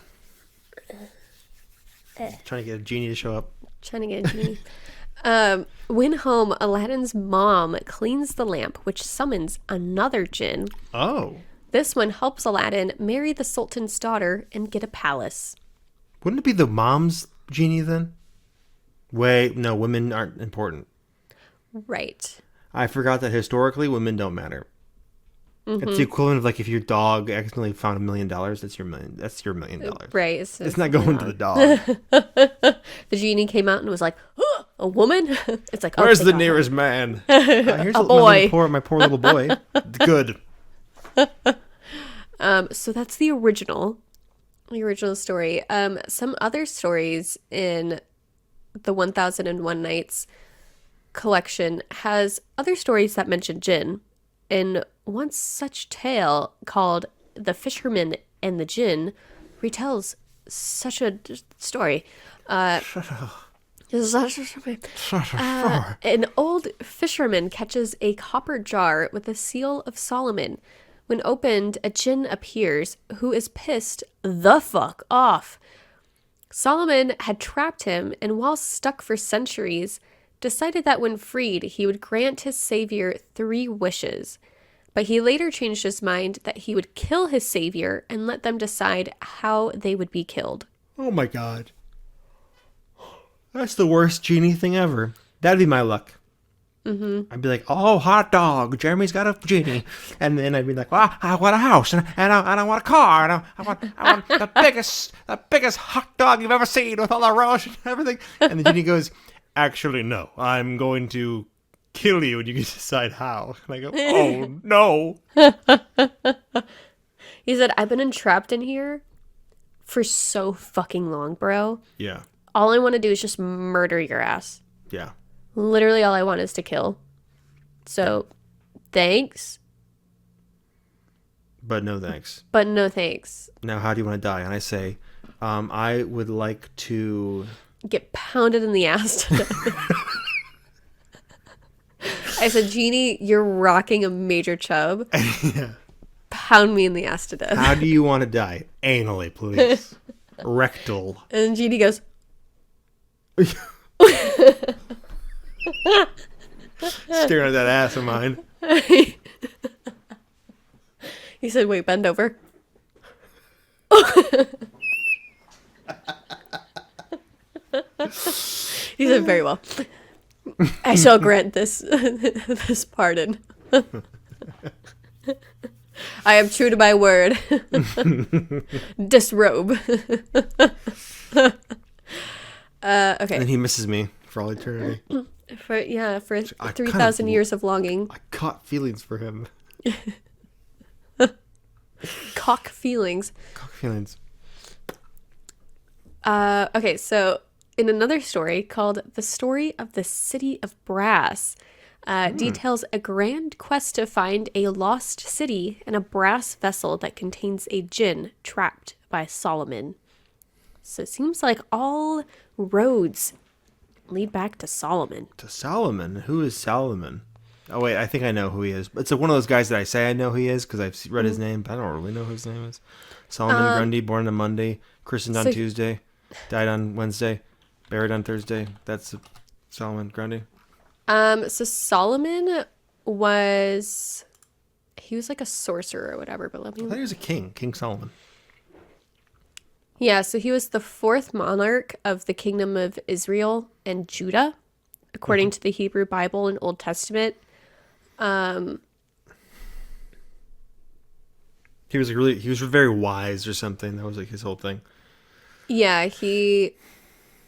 trying to get a genie to show up. Trying to get a genie. When home, Aladdin's mom cleans the lamp, which summons another Jinn. Oh. This one helps Aladdin marry the Sultan's daughter and get a palace. Wouldn't it be the mom's genie then? Wait, no, women aren't important. Right. I forgot that historically women don't matter. It's the equivalent of like if your dog accidentally found $1 million, that's your $1 million. That's your $1 million. Right. It's not going to the dog. The genie came out and was like, "Oh, a woman?" It's like, Where's okay, the got it. nearest man? Here's A boy. My poor little boy. Good. So that's the original story. Some other stories in the 1001 Nights collection has other stories that mention Jinn. And one such tale called The Fisherman and the Jinn retells such a story. An old fisherman catches a copper jar with the seal of Solomon. When opened, a Jinn appears who is pissed the fuck off. Solomon had trapped him, and while stuck for centuries, decided that when freed, he would grant his savior 3 wishes. But he later changed his mind that he would kill his savior and let them decide how they would be killed. Oh my god. That's the worst genie thing ever. That'd be my luck. I'd be like, oh, hot dog, Jeremy's got a genie. And then I'd be like, well, I want a house, and I want a car, and I want the biggest hot dog you've ever seen with all the relish and everything. And the genie goes, actually, no, I'm going to kill you, and you can decide how. And I go, oh, no. He said, I've been entrapped in here for so fucking long, bro. Yeah, All I want to do is just murder your ass. yeah. Literally all I want is to kill. So, thanks, But no thanks. but no thanks. Now, how do you want to die? And I say, I would like to... Get pounded in the ass today. I said, Genie, you're rocking a major chub. Yeah. Pound me in the ass to death. How do you want to die? Anally, please. Rectal. And Genie goes, Staring at that ass of mine. he said, wait, bend over. He said, very well. I shall grant this this pardon. I am true to my word. Disrobe. Okay. And then he misses me for all eternity. For I 3,000 years of longing. I caught feelings for him. Cock feelings. Caught feelings. Okay, so in another story called The Story of the City of Brass, details a grand quest to find a lost city and a brass vessel that contains a Jinn trapped by Solomon. So it seems like all roads lead back to Solomon. To Solomon? Who is Solomon? Oh, wait, I think I know who he is. It's one of those guys that I say I know who he is because I've read his name, but I don't really know who his name is. Solomon Grundy, born on Monday, christened on Tuesday, died on Wednesday, buried on Thursday. That's Solomon Grundy. So Solomon was... He was like a sorcerer or whatever, but let me... I thought he was a king, King Solomon. Yeah, so he was the fourth monarch of the kingdom of Israel and Judah, according to the Hebrew Bible and Old Testament. He was very wise or something. That was like his whole thing. Yeah, he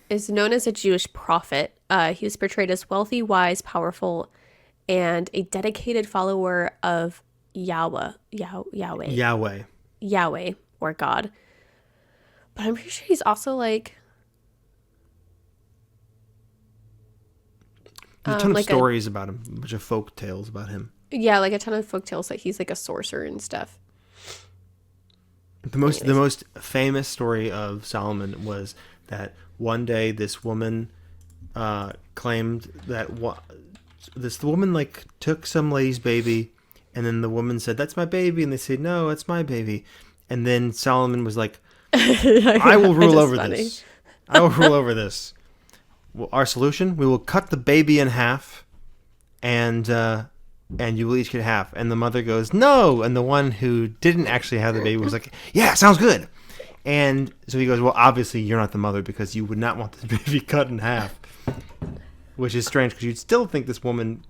is known as a Jewish prophet. He was portrayed as wealthy, wise, powerful, and a dedicated follower of Yahweh, or God. But I'm pretty sure he's also like... There's a ton of stories about him, a bunch of folk tales about him. Yeah, like a ton of folktales that he's like a sorcerer and stuff. The most famous story of Solomon was that one day this woman claimed that the woman like took some lady's baby, and then the woman said, "That's my baby," and they said, "No, it's my baby," and then Solomon was like, "I will rule over this. I will rule over this. Well, our solution: we will cut the baby in half, and you will each get half." And the mother goes, "No," and the one who didn't actually have the baby was like, "Yeah, sounds good." And so he goes, "Well, obviously you're not the mother because you would not want the baby cut in half," which is strange because you'd still think this woman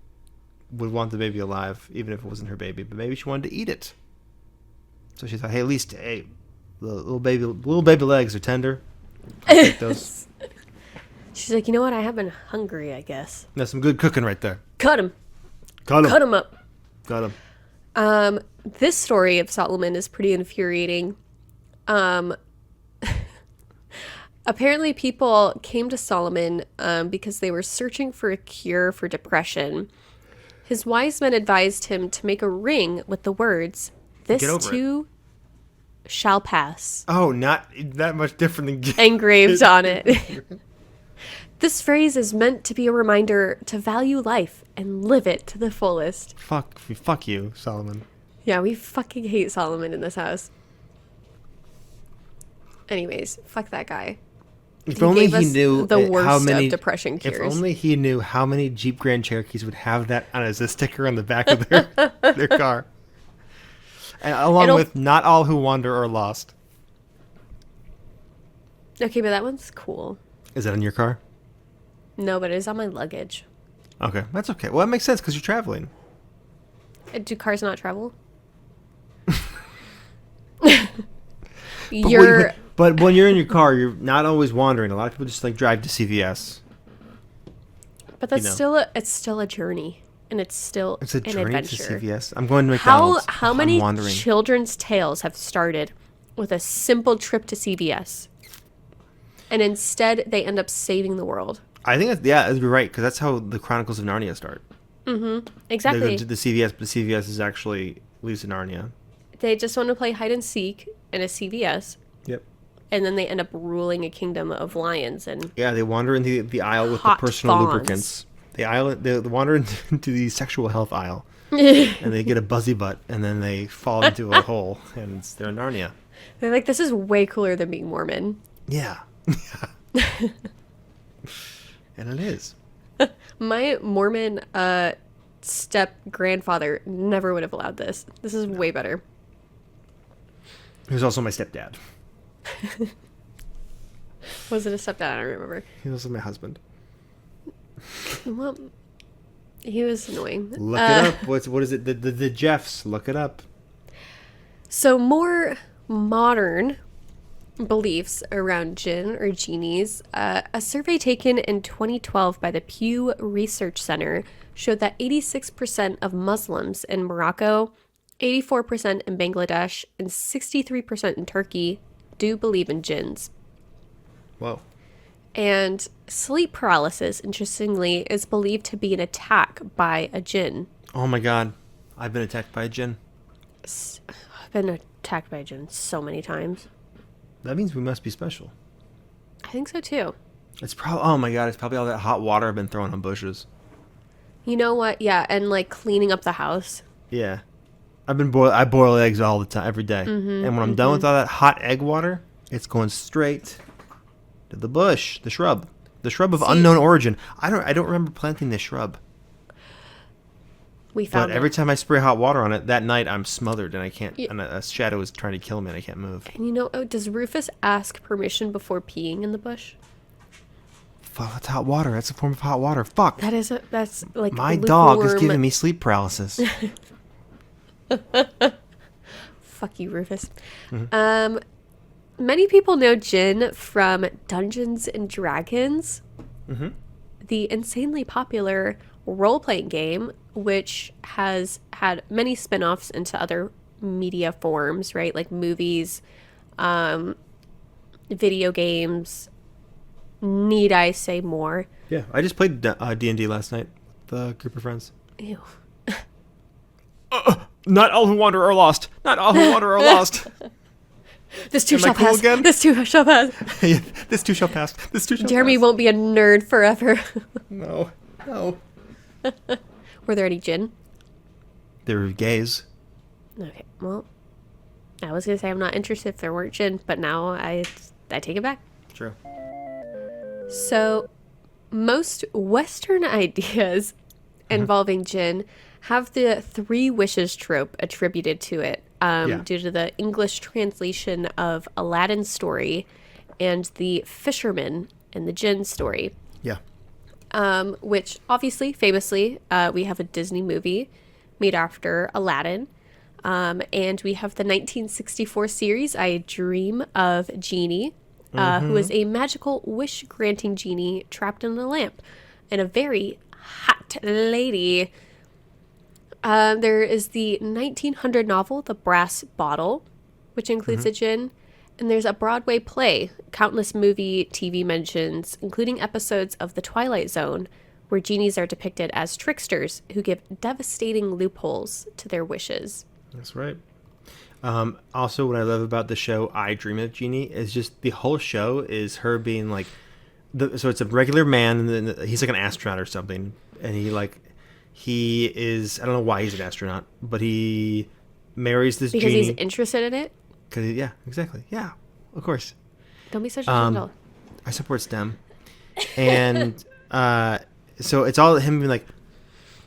would want the baby alive even if it wasn't her baby, but maybe she wanted to eat it. So she thought, "Hey, at least the little baby legs are tender. I'll take those." She's like, "You know what? I have been hungry, I guess." That's some good cooking right there. Cut him. Cut him. Cut him up. Got him. This story of Solomon is pretty infuriating. Apparently people came to Solomon because they were searching for a cure for depression. His wise men advised him to make a ring with the words, "This too shall pass." Oh, not that much different than engraved on it. This phrase is meant to be a reminder to value life and live it to the fullest. Fuck you, Solomon. Yeah, we fucking hate Solomon in this house. Anyways, fuck that guy. If only he knew the worst how many of depression cures. If only he knew how many Jeep Grand Cherokees would have that as a sticker on the back of their car. And along with "Not all who wander are lost." Okay, but that one's cool. Is that on your car? No, but it is on my luggage. Okay, that's okay. Well, that makes sense because you're traveling. Do cars not travel? But when you're in your car, you're not always wandering. A lot of people just like drive to CVS. But that's it's still a journey, and it's still a journey adventure. To CVS. I'm going to McDonald's. How many children's tales have started with a simple trip to CVS, and instead they end up saving the world? I think that'd be right because that's how the Chronicles of Narnia start. Mm-hmm. Exactly. They go to the CVS, but the CVS is actually Lisa Narnia. They just want to play hide and seek in a CVS. Yep. And then they end up ruling a kingdom of lions and they wander into the aisle with the personal lubricants. They wander into the sexual health aisle, and they get a buzzy butt, and then they fall into a hole, and they're in Narnia. They're like, "This is way cooler than being Mormon." Yeah. And it is. My Mormon step grandfather never would have allowed this. This is way better. He was also my stepdad. Was it a stepdad? I don't remember. He was also my husband. Well, he was annoying. Look it up. What is it? The Jeffs. Look it up. So more modern beliefs around Jinn or Genies. A survey taken in 2012 by the Pew Research Center showed that 86% of Muslims in Morocco, 84% in Bangladesh, and 63% in Turkey do believe in jinns. Whoa. And sleep paralysis, interestingly, is believed to be an attack by a jinn. Oh my god. I've been attacked by a jinn. I've been attacked by a jinn so many times. That means we must be special. I think so too. It's probably, oh my God, it's probably all that hot water I've been throwing on bushes. You know what? Yeah, and like cleaning up the house. Yeah. I boil eggs all the time, every day. And when I'm done with all that hot egg water, it's going straight to the bush, the shrub of unknown origin. I don't remember planting this shrub. We found But every it. time I spray hot water on it, that night I'm smothered and I can't. And a shadow is trying to kill me and I can't move. And you know, does Rufus ask permission before peeing in the bush? Fuck, that's hot water. That's a form of hot water. Fuck. That's like My dog is lukewarm. giving me sleep paralysis. Fuck you, Rufus. Many people know Jinn from Dungeons and Dragons, the insanely popular role-playing game, which has had many spin-offs into other media forms, right? Like movies, video games. Need I say more? Yeah, I just played D&D last night with a group of friends. Ew. Not all who wander are lost. Not all who wander are lost. This too Am I shall cool pass. again? This too shall pass. Yeah, this too shall pass. This too shall Jeremy pass. won't be a nerd forever. No. Were there any Jinn? They were gays. Okay, well, I was gonna say I'm not interested if there weren't Jinn, but now I take it back. True. So, most Western ideas involving Jinn have the 3 wishes trope attributed to it due to the English translation of Aladdin's story and the fisherman in the Jinn story. Yeah. Which obviously, famously, we have a Disney movie made after Aladdin. And we have the 1964 series, I Dream of Genie, who is a magical wish-granting genie trapped in a lamp and a very hot lady. There is the 1900 novel, The Brass Bottle, which includes a Jinn. And there's a Broadway play, countless movie, TV mentions, including episodes of The Twilight Zone, where genies are depicted as tricksters who give devastating loopholes to their wishes. That's right. Also, what I love about the show I Dream of Genie is just the whole show is her being like, so it's a regular man, and then he's like an astronaut or something, and he is, I don't know why he's an astronaut, but he marries this Because genie. he's interested in it? Yeah, exactly. Yeah, of course. Don't be such a gentle. I support STEM. And so it's all him being like,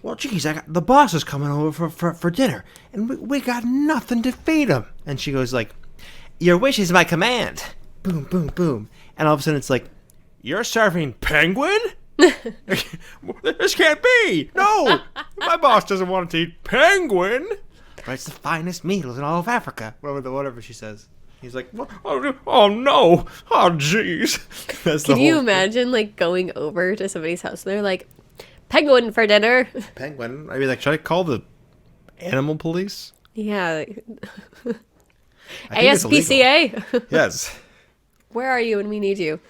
well, geez, the boss is coming over for dinner, and we got nothing to feed him. And she goes like, your wish is my command. Boom, boom, boom. And all of a sudden it's like, you're serving penguin? This can't be. No, my boss doesn't want to eat penguin. But it's the finest meals in all of Africa. Whatever she says. He's like, oh no. Oh, jeez. Can you imagine, like, going over to somebody's house and they're like, penguin for dinner? Penguin? I mean, like, should I call the animal police? Yeah. I think it's illegal. ASPCA. Yes. Where are you when we need you?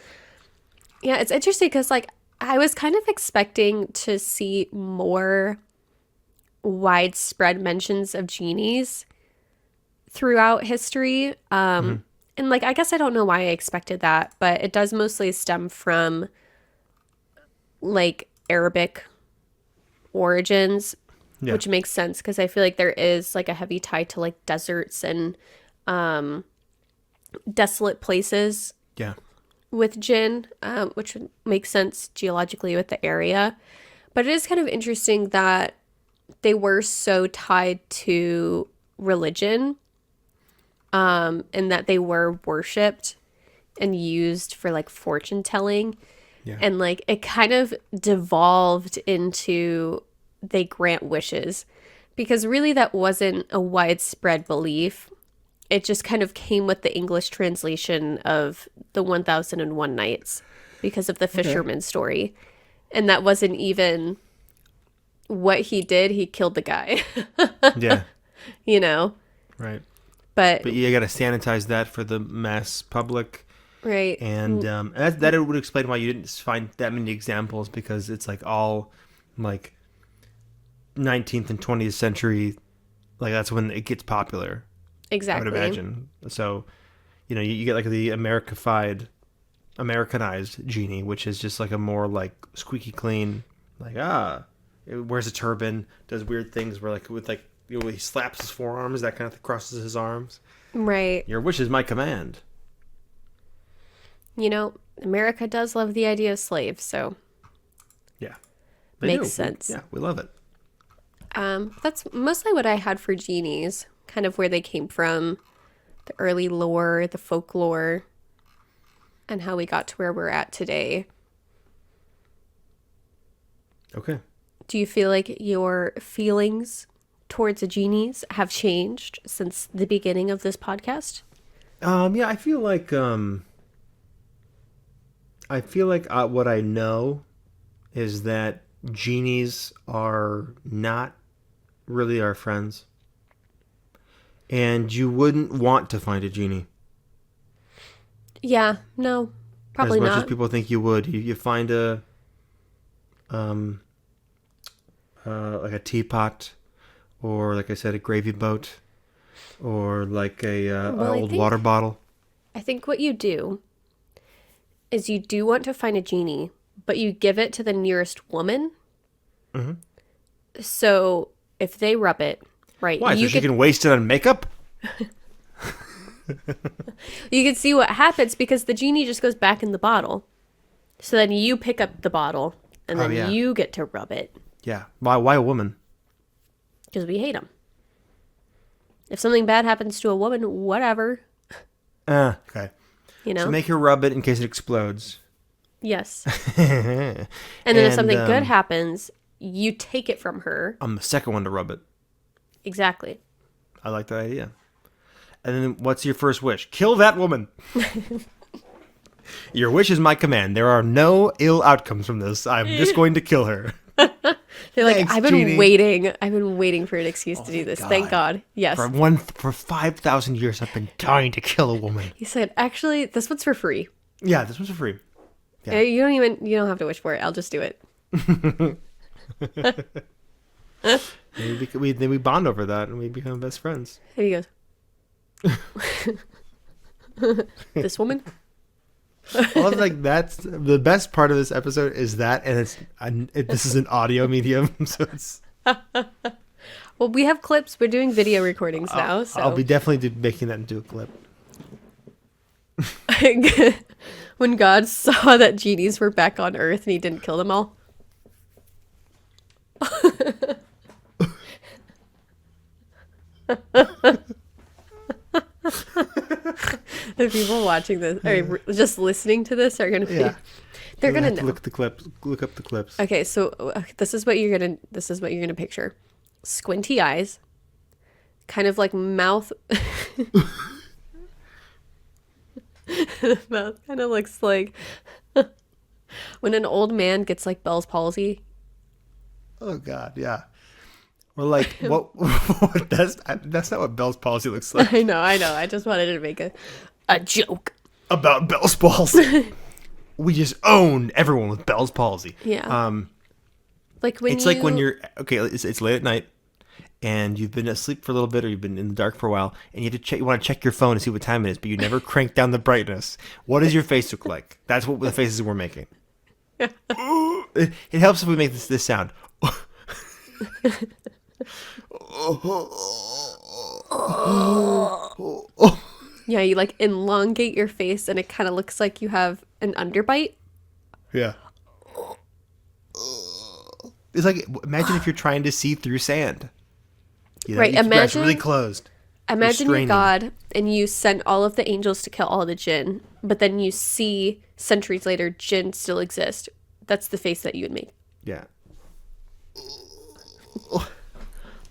Yeah, it's interesting because, like, I was kind of expecting to see more widespread mentions of genies throughout history. And, like, I guess I don't know why I expected that, but it does mostly stem from, like, Arabic origins, which makes sense because I feel like there is, like, a heavy tie to, like, deserts and desolate places. Yeah. With Jinn, which would make sense geologically with the area. But it is kind of interesting that they were so tied to religion, and that they were worshipped and used for, like, fortune telling. Yeah. And, like, it kind of devolved into they grant wishes, because really that wasn't a widespread belief. It just kind of came with the English translation of the 1001 Nights because of the fisherman story. And that wasn't even what he did. He killed the guy. Yeah. You know? Right. But you got to sanitize that for the mass public. right. And that would explain why you didn't find that many examples, because it's like all like 19th and 20th century. Like that's when it gets popular. Exactly. I would imagine. So, you know, you get like the Americified Americanized genie, which is just like a more like squeaky clean, like it wears a turban, does weird things where like with like he slaps his forearms, that kind of thing, crosses his arms. Right. Your wish is my command. You know, America does love the idea of slaves, so Yeah, makes sense. Yeah, we love it. That's mostly what I had for genies, kind of where they came from, the early lore, the folklore, and how we got to where we're at today. Okay. Do you feel like your feelings towards the genies have changed since the beginning of this podcast? Yeah, I feel like what I know is that genies are not really our friends, and you wouldn't want to find a genie. Yeah, no, probably as much not. as people think you would. You find a like a teapot, or like I said, a gravy boat, or like an old water bottle. I think what you do is you do want to find a genie, but you give it to the nearest woman. Mm-hmm. So if they rub it, right? Why? So she can waste it on makeup? You can see what happens because the genie just goes back in the bottle. So then you pick up the bottle and then you get to rub it. Yeah. Why a woman? Because we hate them. If something bad happens to a woman, whatever. Okay. You know? So make her rub it in case it explodes. Yes. And then if something good happens, you take it from her. I'm the second one to rub it. Exactly. I like that idea. And then what's your first wish? Kill that woman. Your wish is my command. There are no ill outcomes from this. I'm just going to kill her. They're like, Thanks, I've been genie. waiting for an excuse to do this. God. Thank God. Yes. For 5,000 years, I've been dying to kill a woman. He said, actually, this one's for free. Yeah, this one's for free. Yeah. You don't have to wish for it. I'll just do it. Then we bond over that and we become best friends. And he goes, this woman? I love like that's the best part of this episode is that, and this is an audio medium, so it's. Well, we have clips. We're doing video recordings now. So I'll be definitely making that into a clip. when God saw that genies were back on Earth and he didn't kill them all. The people watching this or just listening to this are gonna be they're gonna know. Look up the clips. Okay, so this is what you're gonna picture. Squinty eyes, kind of like mouth. The mouth kind of looks like when an old man gets like Bell's palsy. Oh God, yeah. Or like what? That's not what Bell's palsy looks like. I know. I just wanted to make a joke About Bell's palsy. We just own everyone with Bell's palsy. Yeah. Like when you're okay. It's late at night, and you've been asleep for a little bit, or you've been in the dark for a while, and you have to check. You want to check your phone to see what time it is, but you never crank down the brightness. What does your face look like? That's what the faces we're making. It helps if we make this sound. Yeah, you like elongate your face, and it kind of looks like you have an underbite. Yeah. It's like, imagine if you're trying to see through sand. You know, Right, your eyes are imagine- really closed. Imagine you're straining. God and you sent all of the angels to kill all the Jinn, but then you see centuries later Jinn still exist. That's the face that you would make. Yeah.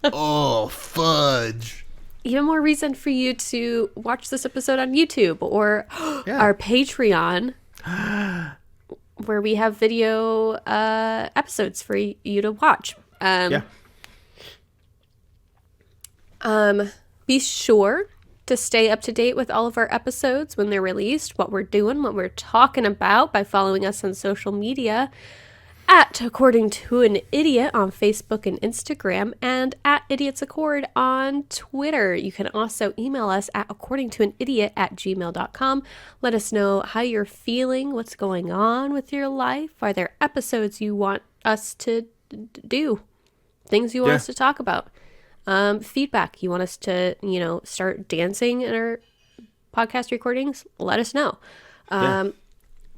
Oh, fudge. Even more reason for you to watch this episode on YouTube or our Patreon, where we have video episodes for you to watch. Yeah. Be sure to stay up to date with all of our episodes when they're released, what we're doing, what we're talking about by following us on social media. at According to an Idiot on Facebook and Instagram, and at Idiots Accord on Twitter. You can also email us at accordingtoanidiot@gmail.com. Let us know how you're feeling, what's going on with your life. Are there episodes you want us to do? Things you want us to talk about? Feedback. You want us to, start dancing in our podcast recordings? Let us know.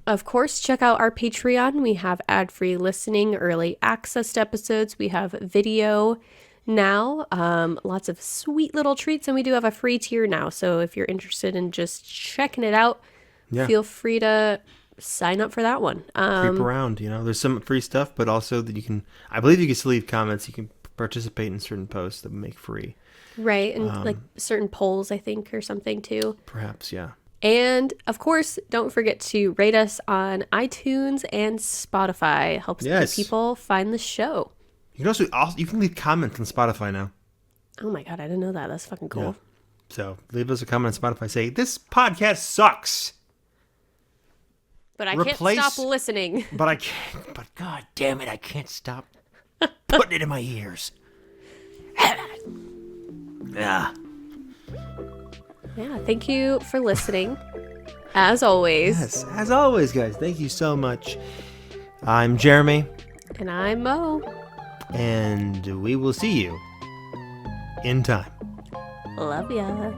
Of course, check out our Patreon. We have ad-free listening, early access to episodes. We have video now, lots of sweet little treats, and we do have a free tier now. So if you're interested in just checking it out, feel free to sign up for that one. Creep around, there's some free stuff, but also that I believe you can still leave comments. You can participate in certain posts that we make free. Right, and like certain polls, I think, or something too. Perhaps, yeah. And, of course, don't forget to rate us on iTunes and Spotify. It helps other people find the show. You can you can leave comments on Spotify now. Oh, my God. I didn't know that. That's fucking cool. Yeah. So leave us a comment on Spotify. Say, this podcast sucks. But I can't stop listening. But God damn it, I can't stop putting it in my ears. Yeah. Yeah, thank you for listening. As always. Yes, as always, guys. Thank you so much. I'm Jeremy. And I'm Mo. And we will see you in time. Love ya.